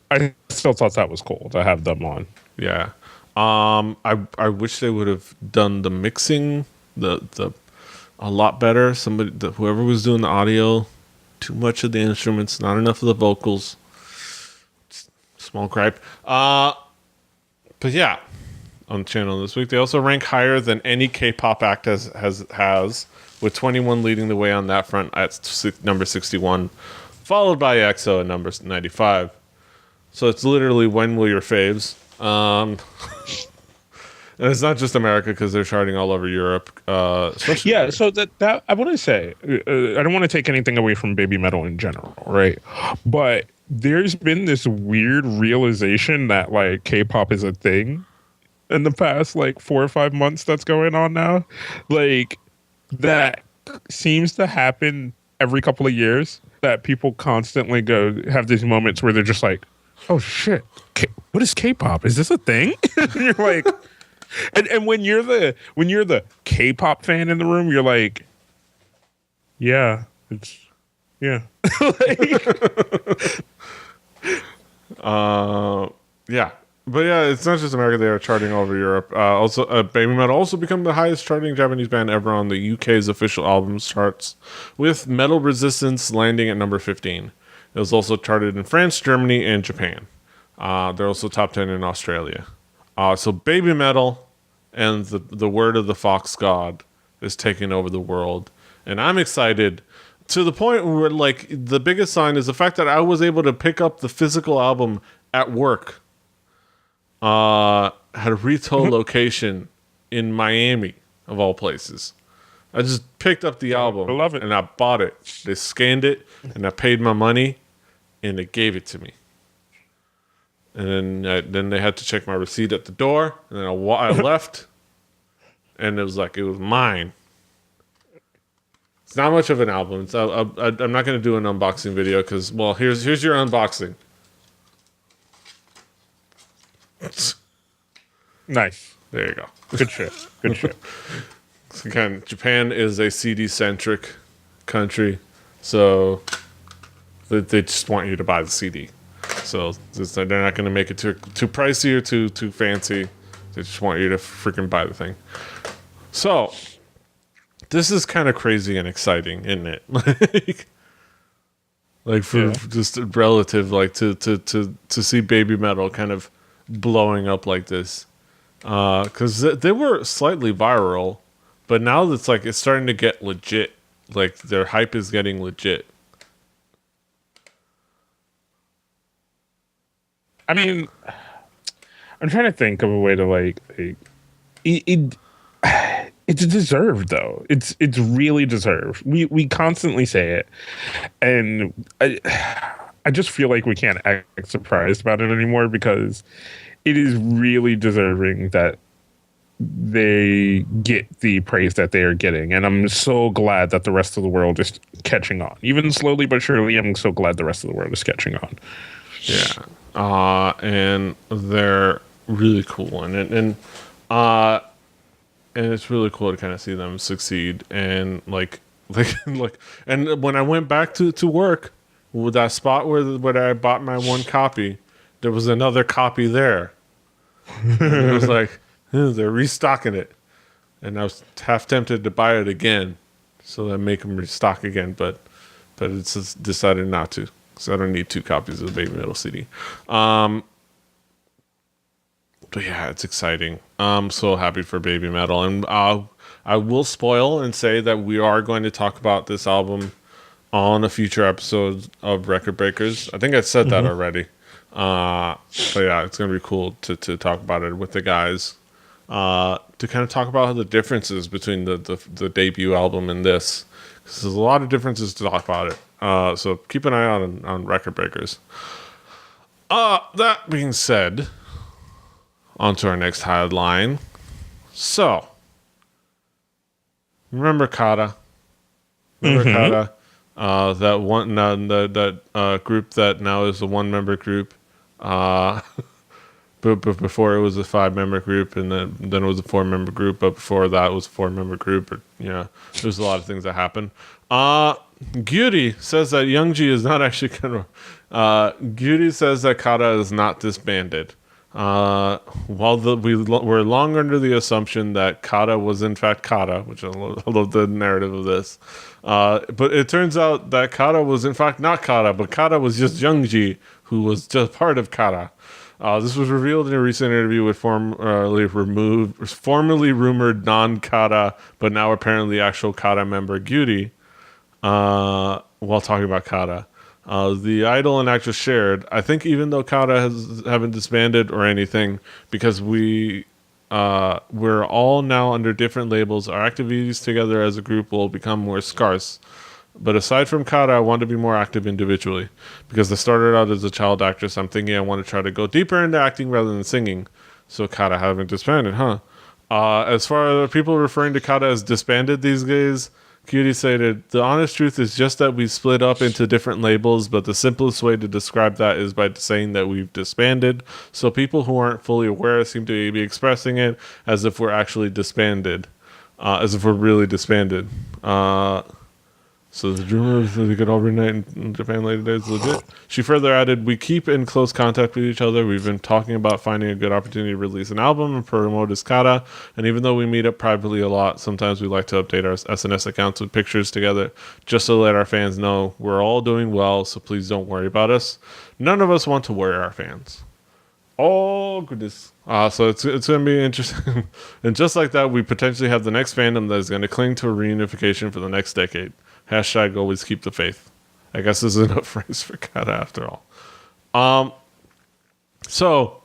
[SPEAKER 2] I still thought that was cool to have them on.
[SPEAKER 1] Yeah. I wish they would have done the mixing a lot better. Whoever was doing the audio too much of the instruments, not enough of the vocals. Small gripe. But yeah, on the channel this week, they also rank higher than any K-pop act has, with 21 leading the way on that front at number 61, followed by EXO at number 95. So it's literally when will your faves? And it's not just America because they're charting all over Europe.
[SPEAKER 2] Yeah, so that I want to say, I don't want to take anything away from Babymetal in general, right? But there's been this weird realization that like K-pop is a thing in the past like 4 or 5 months that's going on now. Like that seems to happen every couple of years, that people constantly have these moments where they're just like, oh shit, what is K-pop? Is this a thing? And you're like, and when you're the K-pop fan in the room, you're like, yeah, it's yeah.
[SPEAKER 1] Yeah. But yeah, it's not just America. They are charting all over Europe. Also, Babymetal also become the highest charting Japanese band ever on the UK's official albums charts, with Metal Resistance landing at number 15. It was also charted in France, Germany, and Japan. They're also top 10 in Australia. So Babymetal and the word of the fox god is taking over the world. And I'm excited to the point where, like, the biggest sign is the fact that I was able to pick up the physical album at work. At a retail location in Miami, of all places. I just picked up the album.
[SPEAKER 2] I love it.
[SPEAKER 1] And I bought it. They scanned it, and I paid my money, and they gave it to me. And then they had to check my receipt at the door, and then I left, and it was mine. It's not much of an album. I'm not going to do an unboxing video because, well, here's your unboxing.
[SPEAKER 2] Nice.
[SPEAKER 1] There you go.
[SPEAKER 2] Good shit. Good shit.
[SPEAKER 1] Again, Japan is a CD-centric country, so they just want you to buy the CD. So they're not going to make it too pricey or too fancy. They just want you to freaking buy the thing. So this is kind of crazy and exciting, isn't it? like for just relative, like to see Babymetal kind of blowing up like this, because they were slightly viral, but now it's starting to get legit. Like their hype is getting legit.
[SPEAKER 2] I mean, I'm trying to think of a way to it's deserved though. It's really deserved. We constantly say it, and I just feel like we can't act surprised about it anymore because it is really deserving that they get the praise that they are getting. And I'm so glad that the rest of the world is catching on. Even slowly but surely, I'm so glad the rest of the world is catching on.
[SPEAKER 1] Yeah. And they're really cool. And it's really cool to kind of see them succeed. And and when I went back to work, with that spot where I bought my one copy, there was another copy there. And it was like, they're restocking it. And I was half tempted to buy it again so that make them restock again, but it's just decided not to, because I don't need 2 copies of the Babymetal CD. But yeah, it's exciting. I'm so happy for Babymetal. And I will spoil and say that we are going to talk about this album on a future episode of Record Breakers. I think I said that already. But yeah, it's going to be cool to talk about it with the guys. To kind of talk about the differences between the debut album and this. Because there's a lot of differences to talk about it. So keep an eye out on Record Breakers. That being said, on to our next headline. So, remember Kata? Kata? That one, that group that now is a 1-member group. But before it was a 5-member group, and then it was a 4-member group. But before that, it was a 4-member group. There's a lot of things that happen. Gyuri says that Youngji is not actually gonna. Gyuri says that Kata is not disbanded. While we're long under the assumption that kata was in fact kata, which I love the narrative of this, but it turns out that kata was in fact not kata, but kata was just Youngji, who was just part of kata. This was revealed in a recent interview with formerly rumored non-kata, but now apparently actual kata member Gyuri, while talking about kata. The idol and actress shared, I think even though kata haven't disbanded or anything, because we're all now under different labels, our activities together as a group will become more scarce. But aside from kata, I want to be more active individually. Because I started out as a child actress, I'm thinking I want to try to go deeper into acting rather than singing. So kata haven't disbanded, huh? As far as people referring to kata as disbanded these days, Cutie stated, the honest truth is just that we split up into different labels, but the simplest way to describe that is by saying that we've disbanded. So people who aren't fully aware seem to be expressing it as if we're actually disbanded, as if we're really disbanded. So the rumor that we could all reunite in Japan later days is legit. She further added, we keep in close contact with each other. We've been talking about finding a good opportunity to release an album and promote his kata. And even though we meet up privately a lot, sometimes we like to update our SNS accounts with pictures together just to let our fans know we're all doing well, so please don't worry about us. None of us want to worry our fans. Oh, goodness. So it's going to be interesting. And just like that, we potentially have the next fandom that is going to cling to a reunification for the next decade. Hashtag always keep the faith. I guess this isn't a phrase for kata after all. So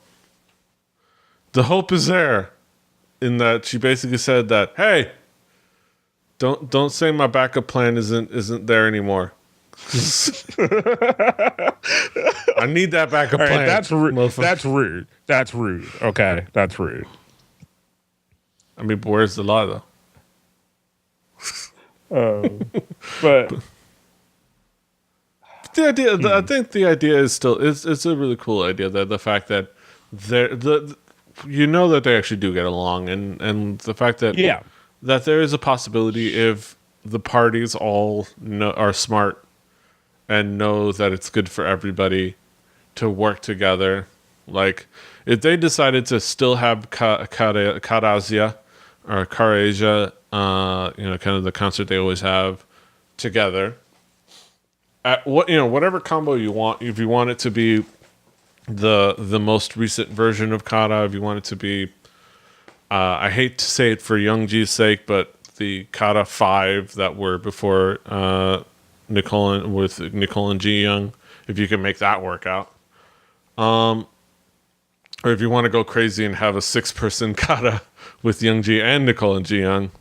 [SPEAKER 1] the hope is there in that she basically said that, hey, don't say my backup plan isn't there anymore. I need that backup plan.
[SPEAKER 2] That's rude. That's rude. That's rude. Okay, that's rude.
[SPEAKER 1] I mean, but where's the lie though?
[SPEAKER 2] But
[SPEAKER 1] the idea, I think the idea is still it's a really cool idea, that the fact that that they actually do get along, and the fact that that there is a possibility, if the parties all are smart and know that it's good for everybody to work together. Like if they decided to still have Karazia or Karasia, kind of the concert they always have together. At whatever combo you want. If you want it to be the most recent version of kata, if you want it to be, I hate to say it for Youngji's sake, but the kata 5 that were before Nicole and Ji Young, if you can make that work out. Or if you want to go crazy and have a 6-person kata with Youngji and Nicole and Ji Young.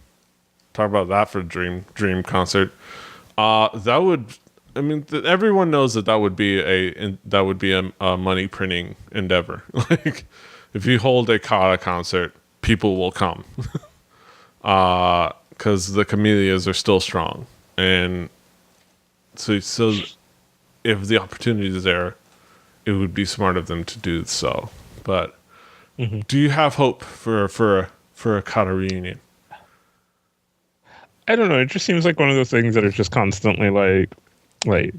[SPEAKER 1] Talk about that for a dream concert. That would, I mean, everyone knows that would be a money printing endeavor. Like, if you hold a kata concert, people will come, because the camellias are still strong, and so if the opportunity is there, it would be smart of them to do so. But do you have hope for a kata reunion?
[SPEAKER 2] I don't know. It just seems like one of those things that is just constantly like they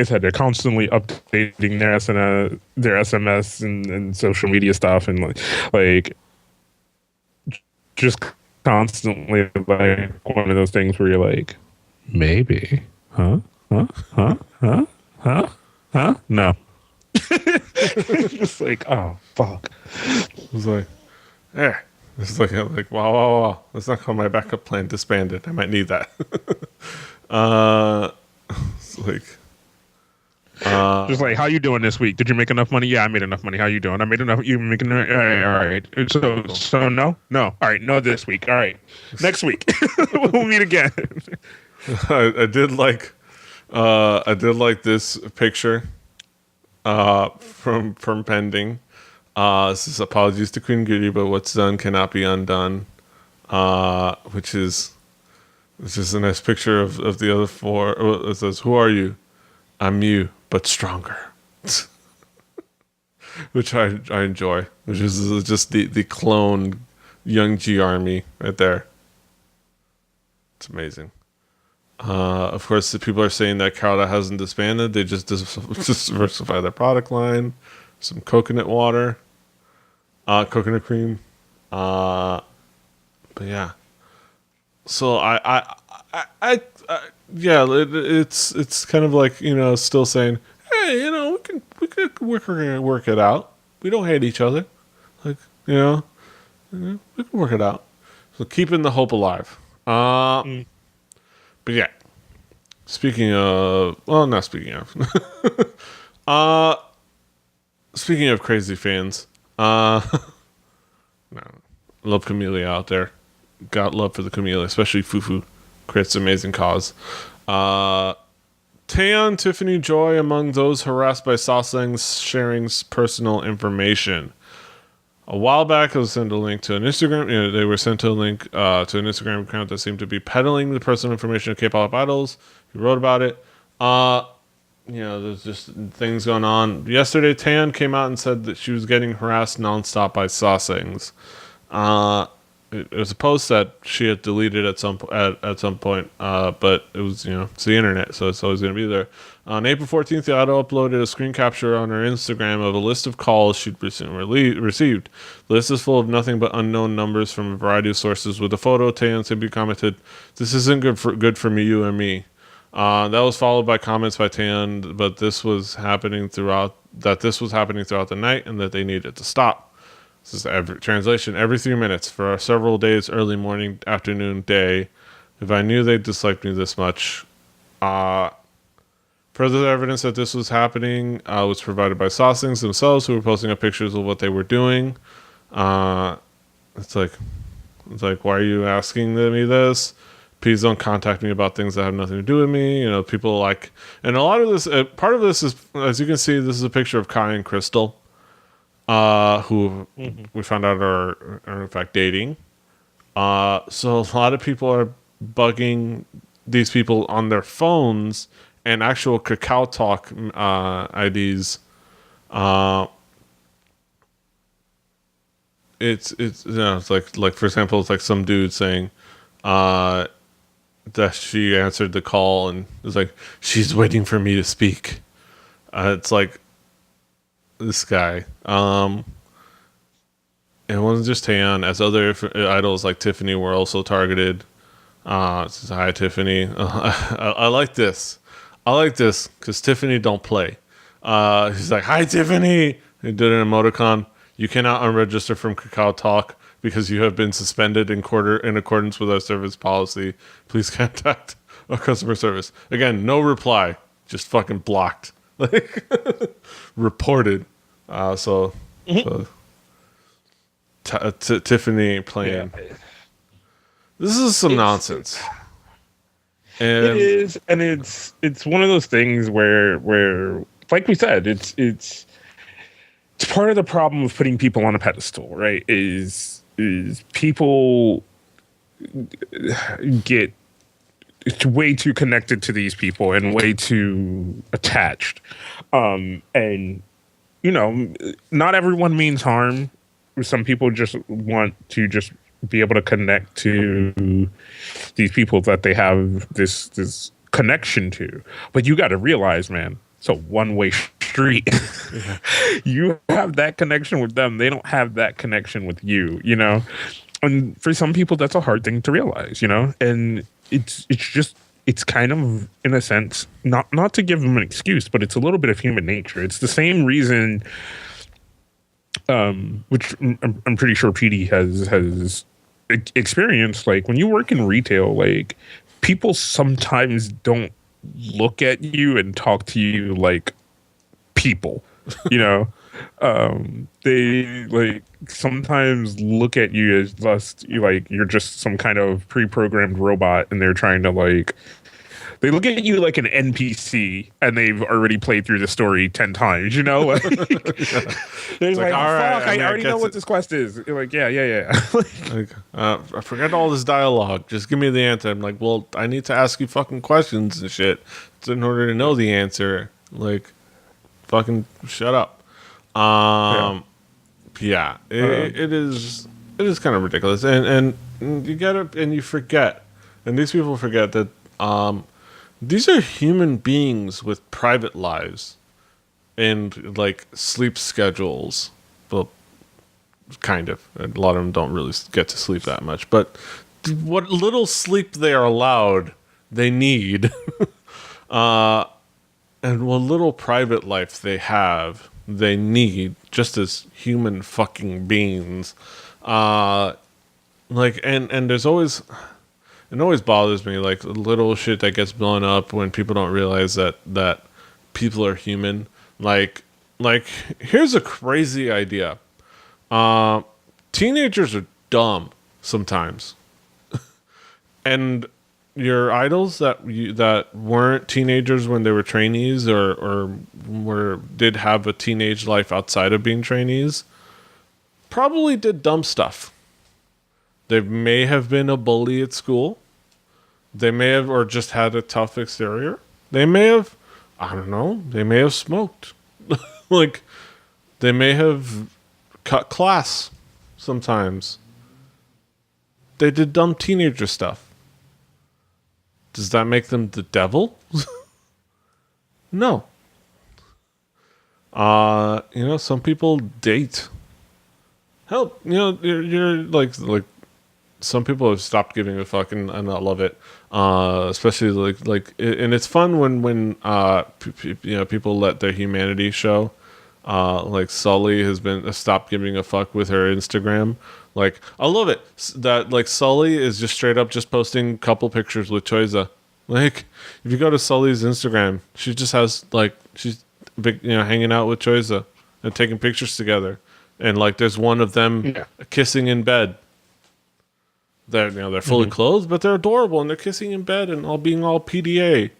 [SPEAKER 2] said, they're constantly updating their SMS and social media stuff, and like just constantly like one of those things where you're like, maybe, huh, no. It's just like, oh fuck.
[SPEAKER 1] It was like, yeah. It's like wow. Let's not call my backup plan disbanded. I might need that. It's like,
[SPEAKER 2] just like, how you doing this week? Did you make enough money? Yeah, I made enough money. How you doing? I made enough. You making? All right. So no. All right, no this week. All right, next week we'll meet again.
[SPEAKER 1] I did like this picture from Pending. This is apologies to Queen Gyuri, but what's done cannot be undone. Which is a nice picture of the other four. It says, "Who are you? I'm you, but stronger." Which I enjoy. Which is just the clone Youngji army right there. It's amazing. Of course, the people are saying that Kara hasn't disbanded. They just diversify their product line. some coconut water, coconut cream. But yeah. So yeah, it's kind of like, still saying, hey, we could work it out. We don't hate each other. Like, we can work it out. So keeping the hope alive. But yeah, not speaking of, uh, speaking of crazy fans, no, love Camellia out there. Got love for the Camellia, especially Fufu. Creates amazing cause. Taeyeon, Tiffany, Joy among those harassed by sasaeng sharing personal information. A while back, I was sent a link to an Instagram. They were sent a link to an Instagram account that seemed to be peddling the personal information of K-pop idols. He wrote about it. There's just things going on. Yesterday, Tan came out and said that she was getting harassed nonstop by sasaengs. It was a post that she had deleted at some point, but it was, it's the internet, so it's always going to be there. On April 14th, the idol uploaded a screen capture on her Instagram of a list of calls she'd received. The list is full of nothing but unknown numbers from a variety of sources. With a photo, Taeyeon simply commented, "This isn't good for me, you and me." That was followed by comments by Taeyeon, but this was happening throughout the night and that they needed to stop. This is translation every 3 minutes for several days, early morning, afternoon, day. If I knew they disliked me this much. Further evidence that this was happening was provided by sasaengs themselves, who were posting up pictures of what they were doing. It's like, why are you asking me this? Please don't contact me about things that have nothing to do with me. People like, and a lot of this, part of this is, as you can see, this is a picture of Kai and Crystal. Who we found out are in fact dating. So a lot of people are bugging these people on their phones and actual Kakao Talk IDs. It's like for example, it's like some dude saying that she answered the call and it's like she's waiting for me to speak. It's like this guy. It wasn't just Taeyeon, as other idols like Tiffany were also targeted. Says, hi, Tiffany. I like this. I like this because Tiffany don't play. He's like, hi, Tiffany. He did an emoticon. You cannot unregister from Kakao Talk because you have been suspended in accordance with our service policy. Please contact our customer service. Again, no reply. Just fucking blocked. Like, reported. Tiffany playing. Yeah. This is some nonsense. And
[SPEAKER 2] it is, and it's one of those things where like we said, it's part of the problem of putting people on a pedestal, right? Is people get way too connected to these people and way too attached. And not everyone means harm. Some people just want to just be able to connect to these people that they have this connection to. But you got to realize, man, it's a one-way street. Yeah. You have that connection with them. They don't have that connection with you, And for some people, that's a hard thing to realize, And it's kind of, in a sense, not to give them an excuse, but it's a little bit of human nature. It's the same reason, which I'm pretty sure PD has experienced. Like when you work in retail, like people sometimes don't look at you and talk to you like people, they like sometimes look at you as just like you're just some kind of pre-programmed robot, and they're trying to they look at you like an NPC and they've already played through the story 10 times, Like, they're like, all right, fuck, I already know what this quest is. You're like, yeah.
[SPEAKER 1] I forgot all this dialogue. Just give me the answer. I'm like, well, I need to ask you fucking questions and shit in order to know the answer. Like, fucking shut up. It is kind of ridiculous. And you get it, and you forget. And these people forget that these are human beings with private lives. and like sleep schedules. Well, kind of. A lot of them don't really get to sleep that much, but what little sleep they are allowed, they need, and what little private life they have, they need, just as human fucking beings. Like, and there's always, it always bothers me, like little shit that gets blown up when people don't realize that people are human. Like here's a crazy idea. Teenagers are dumb sometimes, and your idols that weren't teenagers when they were trainees or did have a teenage life outside of being trainees probably did dumb stuff. They may have been a bully at school. They may have, or just had a tough exterior. They may have, I don't know, they may have smoked. Like, they may have cut class sometimes. They did dumb teenager stuff. Does that make them the devil? No. Some people date. Hell, you're like some people have stopped giving a fuck, and I love it. Especially and it's fun when people let their humanity show. Like Sully has been stopped giving a fuck with her Instagram. Like, I love it that like Sully is just straight up just posting a couple pictures with Choiza. Like, if you go to Sully's Instagram, she just has like, she's hanging out with Choiza and taking pictures together, and like there's one of them kissing in bed. They're fully clothed, but they're adorable, and they're kissing in bed and all being all PDA,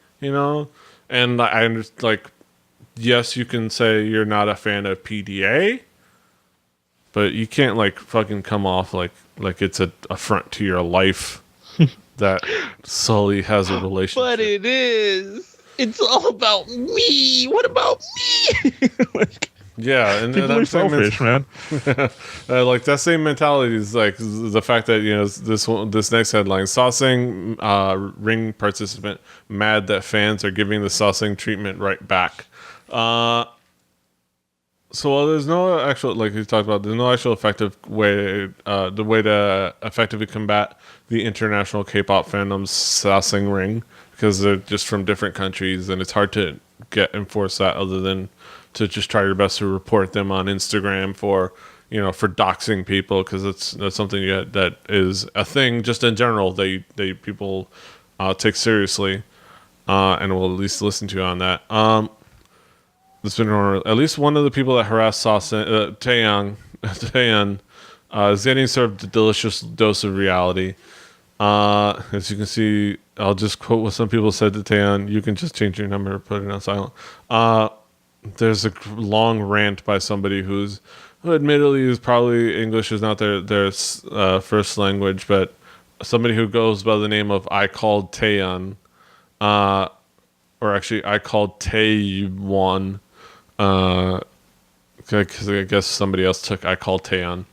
[SPEAKER 1] And I understand, like, yes, you can say you're not a fan of PDA, but you can't like fucking come off like it's an affront to your life that Sully has a relationship.
[SPEAKER 3] But it is. It's all about me. What about me?
[SPEAKER 1] Yeah, and
[SPEAKER 2] people are selfish, man.
[SPEAKER 1] Like that same mentality is like the fact that this next headline: sasaeng ring participant mad that fans are giving the sasaeng treatment right back. So while there's no actual, like we talked about, there's no actual effective way, the way to effectively combat the international K-pop fandom's sasaeng ring, because they're just from different countries, and it's hard to enforce that other than to just try your best to report them on Instagram for doxing people, because that's something that is a thing just in general they people take seriously, and will at least listen to you on that. There's been at least one of the people that harassed Taeyang is getting served a delicious dose of reality. As you can see, I'll just quote what some people said to Taeyang: "You can just change your number, put it on silent." There's a long rant by somebody who admittedly is probably English is not their first language, but somebody who goes by the name of I Called Taeyang, or actually I Called Taewon, because I guess somebody else took I Called Taeyang.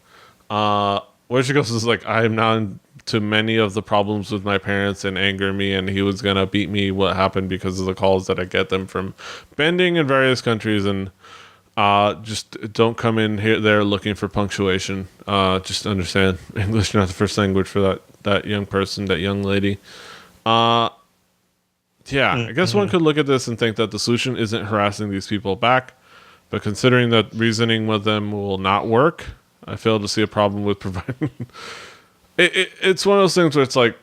[SPEAKER 1] Where she goes is like, I am now to many of the problems with my parents and anger me, and he was gonna beat me. What happened because of the calls that I get them from bending in various countries, and just don't come in here there looking for punctuation. Just understand English not the first language for that young person, that young lady. I guess one could look at this and think that the solution isn't harassing these people back, but considering that reasoning with them will not work, I fail to see a problem with providing. It's one of those things where it's like,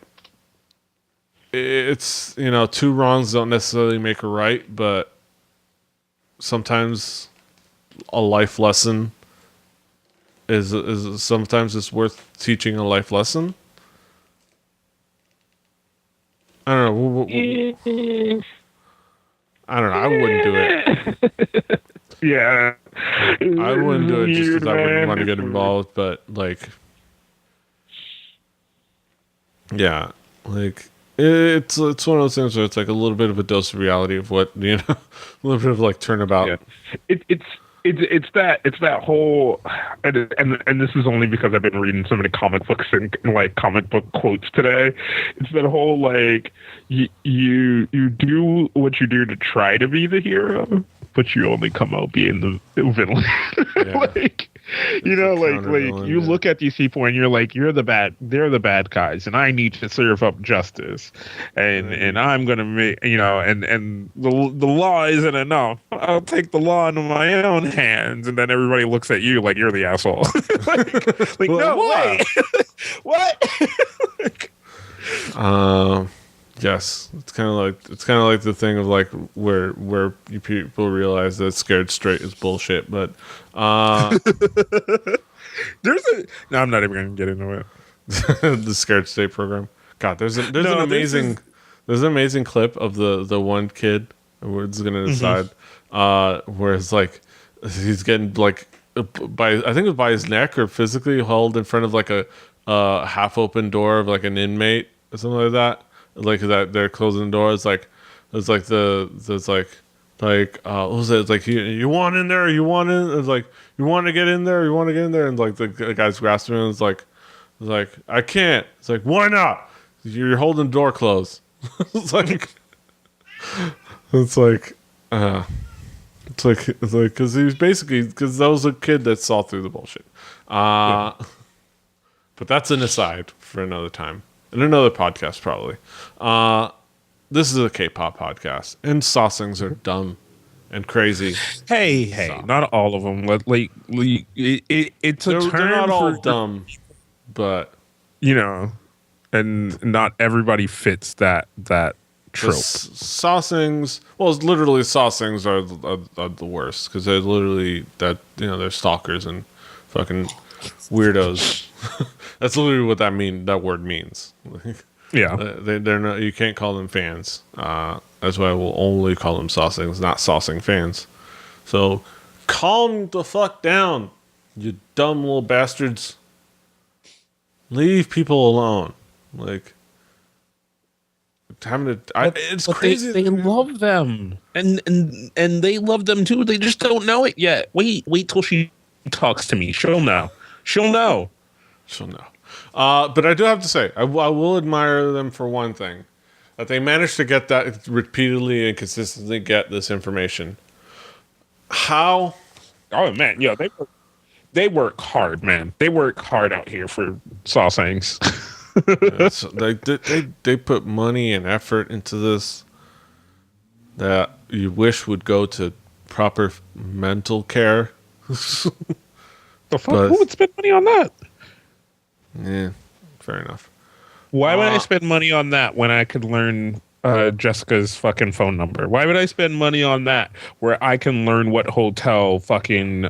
[SPEAKER 1] it's, two wrongs don't necessarily make a right, but sometimes a life lesson is sometimes it's worth teaching a life lesson. I don't know. I don't know. I wouldn't do it.
[SPEAKER 2] Yeah.
[SPEAKER 1] I wouldn't do it just because I wouldn't want to get involved, but like, yeah, like it's one of those things where it's like a little bit of a dose of reality of what, a little bit of like turnabout.
[SPEAKER 2] Yeah. It's that whole, and this is only because I've been reading so many comic books and like comic book quotes today. It's that whole like you do what you do to try to be the hero, but you only come out being the villain.
[SPEAKER 1] Yeah.
[SPEAKER 2] Like, you know, like
[SPEAKER 1] counter-villain,
[SPEAKER 2] you
[SPEAKER 1] yeah.
[SPEAKER 2] look at these people and you're like, they're the bad guys, and I need to serve up justice, and I'm gonna make, you know, and the law isn't enough. I'll take the law into my own hands, and then everybody looks at you like you're the asshole. like no,
[SPEAKER 1] what?
[SPEAKER 2] wait, what?
[SPEAKER 1] Yes, it's kind of like the thing of like where you people realize that scared straight is bullshit, but
[SPEAKER 2] No, I'm not even gonna get into it.
[SPEAKER 1] the scared straight program. God, there's an amazing clip of the one kid. We're just gonna decide where it's like he's getting like I think it was by his neck or physically held in front of like a half open door of like an inmate or something like that. Like that they're closing the door. It's like what was it? It's like you want in there? You want in? It's like you want to get in there? You want to get in there? And like the guy's grasping him. It's like I can't. It's like why not? You're holding the door closed. it's like because he was basically because that was a kid that saw through the bullshit. But that's an aside for another time. In another podcast, probably. This is a K-pop podcast, and sasaengs are dumb and crazy.
[SPEAKER 2] Hey, not all of them. It's a term
[SPEAKER 1] They're not all
[SPEAKER 2] for
[SPEAKER 1] dumb, but
[SPEAKER 2] you know, and not everybody fits that trope.
[SPEAKER 1] sasaengs. Well, it's literally sasaengs are the worst because they're literally they're stalkers and fucking weirdos. That's literally what that word means.
[SPEAKER 2] Yeah,
[SPEAKER 1] they're not. You can't call them fans. That's why I will only call them sasaengs, not sasaeng fans. So calm the fuck down, you dumb little bastards. Leave people alone. Like it's
[SPEAKER 3] But
[SPEAKER 1] crazy.
[SPEAKER 3] They love them, and they love them too. They just don't know it yet. Wait till she talks to me. She'll know. She'll know.
[SPEAKER 1] She'll know. But I do have to say, I will admire them for one thing, that they managed to get that repeatedly and consistently get this information. How?
[SPEAKER 2] Oh man, yeah, they work hard, man. They work hard out here for sasaengs.
[SPEAKER 1] So they put money and effort into this that you wish would go to proper mental care.
[SPEAKER 2] The fuck? Who would spend money on that?
[SPEAKER 1] Yeah, fair enough.
[SPEAKER 2] Why would I spend money on that when I could learn Jessica's fucking phone number? Why would I spend money on that where I can learn what hotel fucking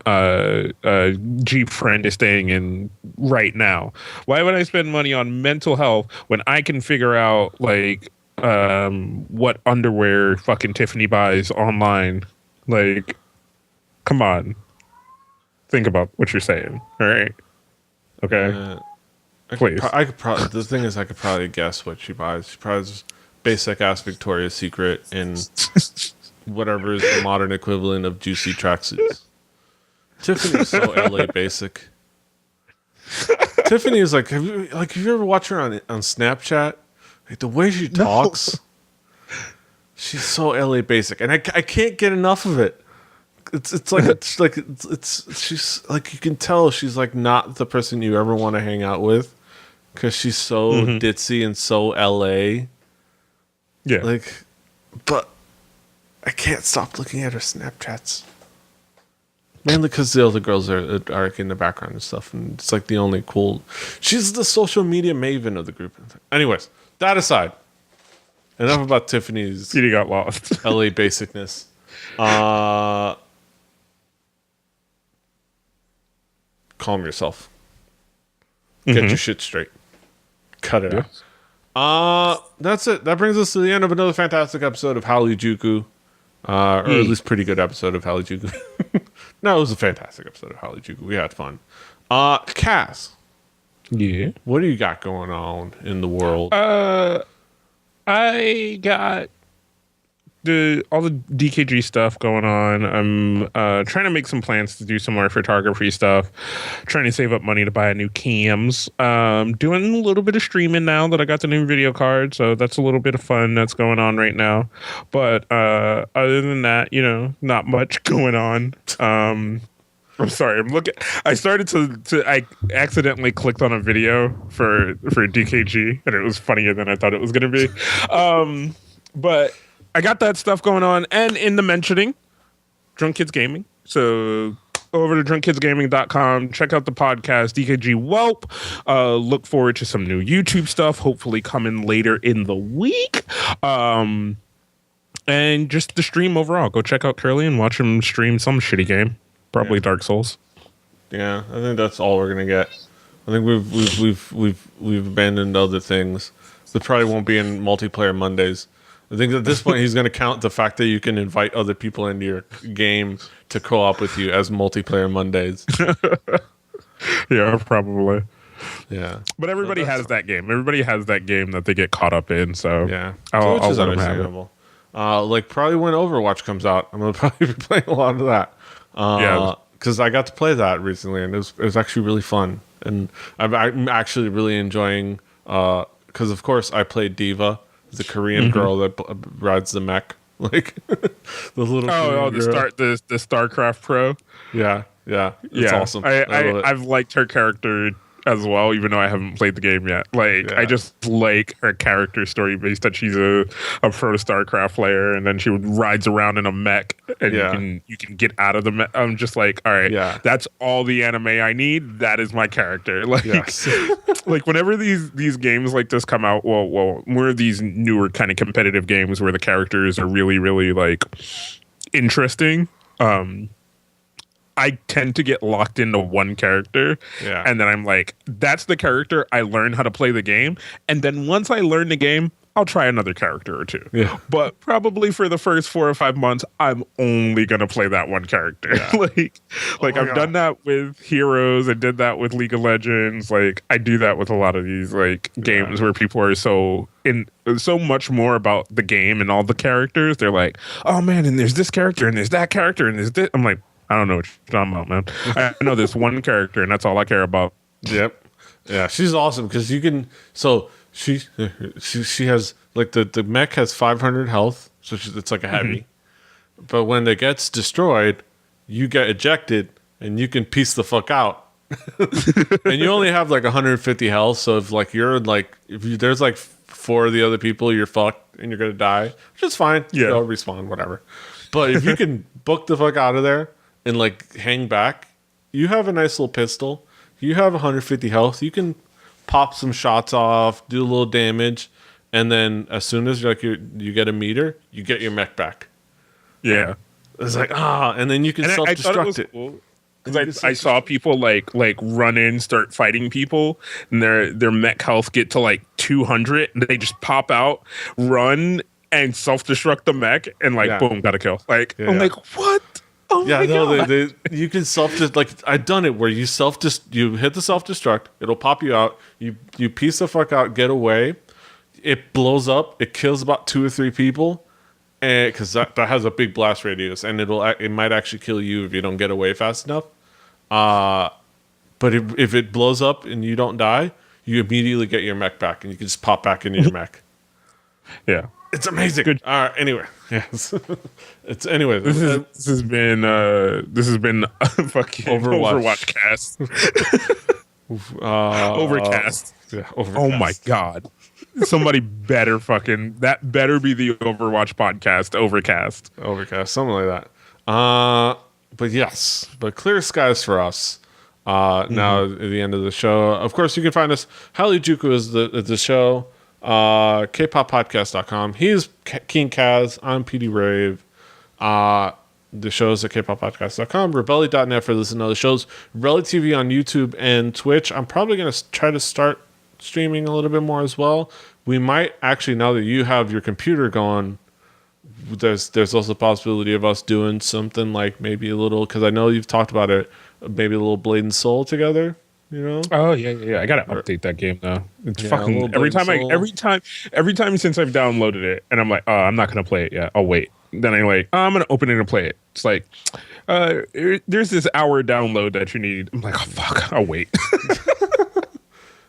[SPEAKER 2] G friend is staying in right now? Why would I spend money on mental health when I can figure out like what underwear fucking Tiffany buys online? Like, come on. Think about what you're saying. All right. Okay. Please.
[SPEAKER 1] I could probably. The thing is, I could probably guess what she buys. She buys basic ass Victoria's Secret and whatever is the modern equivalent of juicy tracksuits. Tiffany is so LA basic. Tiffany is like, have you ever watched her on Snapchat? Like the way she talks, she's so LA basic, and I can't get enough of it. She's like you can tell she's like not the person you ever want to hang out with because she's so ditzy and so LA.
[SPEAKER 2] Yeah.
[SPEAKER 1] Like, but I can't stop looking at her Snapchats. Mainly because the other girls are in the background and stuff, and it's like the only cool. She's the social media maven of the group. Anyways, that aside, enough about Tiffany's
[SPEAKER 2] You got lost.
[SPEAKER 1] LA basicness. Calm yourself. Get your shit straight. Cut it out. That's it. That brings us to the end of another fantastic episode of Hallyujuku. Or at least pretty good episode of Hallyujuku. No, it was a fantastic episode of Hallyujuku. We had fun. Cass.
[SPEAKER 2] Yeah.
[SPEAKER 1] What do you got going on in the world?
[SPEAKER 2] I got all the DKG stuff going on. I'm trying to make some plans to do some more photography stuff. Trying to save up money to buy a new cams. Doing a little bit of streaming now that I got the new video card, so that's a little bit of fun that's going on right now. But other than that, not much going on. I'm sorry. I'm looking. I started to. I accidentally clicked on a video for DKG, and it was funnier than I thought it was going to be. But I got that stuff going on, and in the mentioning, Drunk Kids Gaming. So over to drunkkidsgaming.com. Check out the podcast, DKG Welp. Look forward to some new YouTube stuff, hopefully coming later in the week. And just the stream overall. Go check out Curly and watch him stream some shitty game. Probably Dark Souls.
[SPEAKER 1] Yeah, I think that's all we're gonna get. I think we've abandoned other things. There probably won't be in multiplayer Mondays. I think at this point he's going to count the fact that you can invite other people into your game to co-op with you as multiplayer Mondays.
[SPEAKER 2] Yeah, probably.
[SPEAKER 1] Yeah,
[SPEAKER 2] but everybody has that game. Everybody has that game that they get caught up in. So
[SPEAKER 1] yeah,
[SPEAKER 2] I'll
[SPEAKER 1] which is
[SPEAKER 2] let them have it.
[SPEAKER 1] understandable. Like probably when Overwatch comes out, I'm gonna probably be playing a lot of that. Because I got to play that recently, and it was actually really fun. And I'm actually really enjoying. Because of course I played Diva, the Korean girl that rides the mech, like the little.
[SPEAKER 2] The StarCraft Pro.
[SPEAKER 1] Yeah, it's awesome.
[SPEAKER 2] I've liked her character as well, even though I haven't played the game yet. I just like her character story based that she's a pro StarCraft player, and then she rides around in a mech, and you can get out of the mech. I'm just like, all right, that's all the anime I need. That is my character. Like whenever these games like this come out, well, more of these newer kind of competitive games where the characters are really, really like interesting. I tend to get locked into one character, and then I'm like, that's the character. I learn how to play the game, and then once I learn the game, I'll try another character or two. Yeah. But probably for the first 4 or 5 months, I'm only gonna play that one character. Yeah. I've done that with Heroes. I did that with League of Legends. Like I do that with a lot of these games where people are so much more about the game and all the characters. They're like, oh man, and there's this character and there's that character and there's this. I'm like, I don't know what you're talking about, man. I know this one character, and that's all I care about.
[SPEAKER 1] Yep. Yeah, she's awesome because you can. So she has like the mech has 500 health, so it's like a heavy. But when it gets destroyed, you get ejected, and you can piece the fuck out. And you only have like 150 health, so if there's like 4 of the other people, you're fucked, and you're gonna die, which is fine. Yeah, they'll respawn, whatever. But if you can book the fuck out of there and like hang back, you have a nice little pistol. You have 150 health. You can pop some shots off, do a little damage, and then as soon as you get a meter, you get your mech back.
[SPEAKER 2] Yeah,
[SPEAKER 1] it's like and then you can self-destruct it.
[SPEAKER 2] Cool. Because I saw people like run in, start fighting people, and their mech health get to like 200, and they just pop out, run, and self-destruct the mech, and boom, got a kill. I'm like, what? Oh my God.
[SPEAKER 1] You can self-destruct. I've done it where you hit the self-destruct, it'll pop you out, you piece the fuck out, get away, it blows up, it kills about 2 or 3 people, and because that has a big blast radius, and it might actually kill you if you don't get away fast enough. But if it blows up and you don't die, you immediately get your mech back, and you can just pop back into your mech.
[SPEAKER 2] Yeah.
[SPEAKER 1] It's amazing. Good. All right. Anyway, yes. This
[SPEAKER 2] has been a fucking Overwatch cast. Overcast.
[SPEAKER 1] Yeah. Overcast.
[SPEAKER 2] Oh my God. Somebody better that better be the Overwatch podcast. Overcast.
[SPEAKER 1] Something like that. But yes. But clear skies for us. Now at the end of the show. Of course, you can find us. Hallyujuku is the show. kpoppodcast.com. He's King Kaz. I'm PD Rave. The show's at kpoppodcast.com. Rebelli.net for listen to other shows. Rebelli TV on YouTube and Twitch. I'm probably going to try to start streaming a little bit more as well. We might actually, now that you have your computer going, there's also a possibility of us doing something like maybe a little, because I know you've talked about it, maybe a little Blade and Soul together. You know?
[SPEAKER 2] Oh yeah. I gotta update that game though. It's
[SPEAKER 1] Yeah, a
[SPEAKER 2] fucking
[SPEAKER 1] little
[SPEAKER 2] every
[SPEAKER 1] Blade
[SPEAKER 2] time since I've downloaded it, and I'm like, oh, I'm not gonna play it yet. I'll wait. Then I'm like, oh, I'm gonna open it and play it. It's like, there's this hour download that you need. I'm like, oh fuck, I'll wait.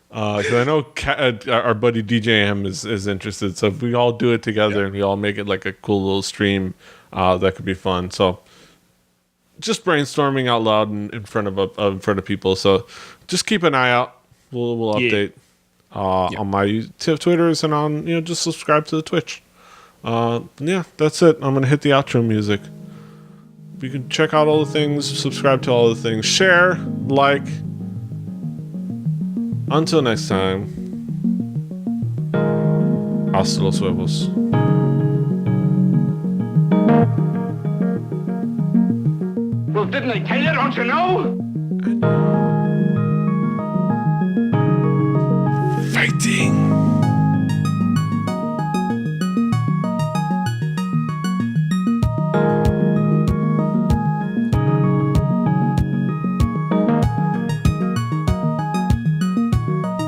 [SPEAKER 1] Because I know our buddy DJM is interested. So if we all do it together and we all make it like a cool little stream, that could be fun. So just brainstorming out loud in front of people. So just keep an eye out. We'll update on my Twitters and on just subscribe to the Twitch. Yeah, that's it. I'm gonna hit the outro music. You can check out all the things, subscribe to all the things, share, like. Until next time, hasta los huevos.
[SPEAKER 4] Well, didn't I tell you? Don't you know?
[SPEAKER 1] Fighting.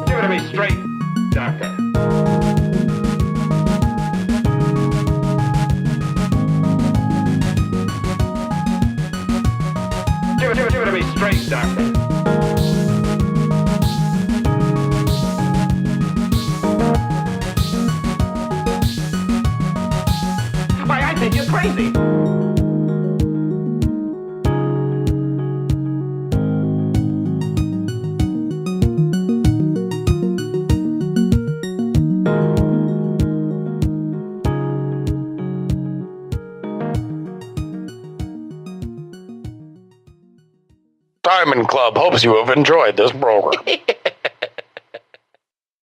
[SPEAKER 4] Give it to me straight, Doctor. Give it to me straight, Doctor. Why, I think you're crazy. Diamond Club hopes you have enjoyed this program.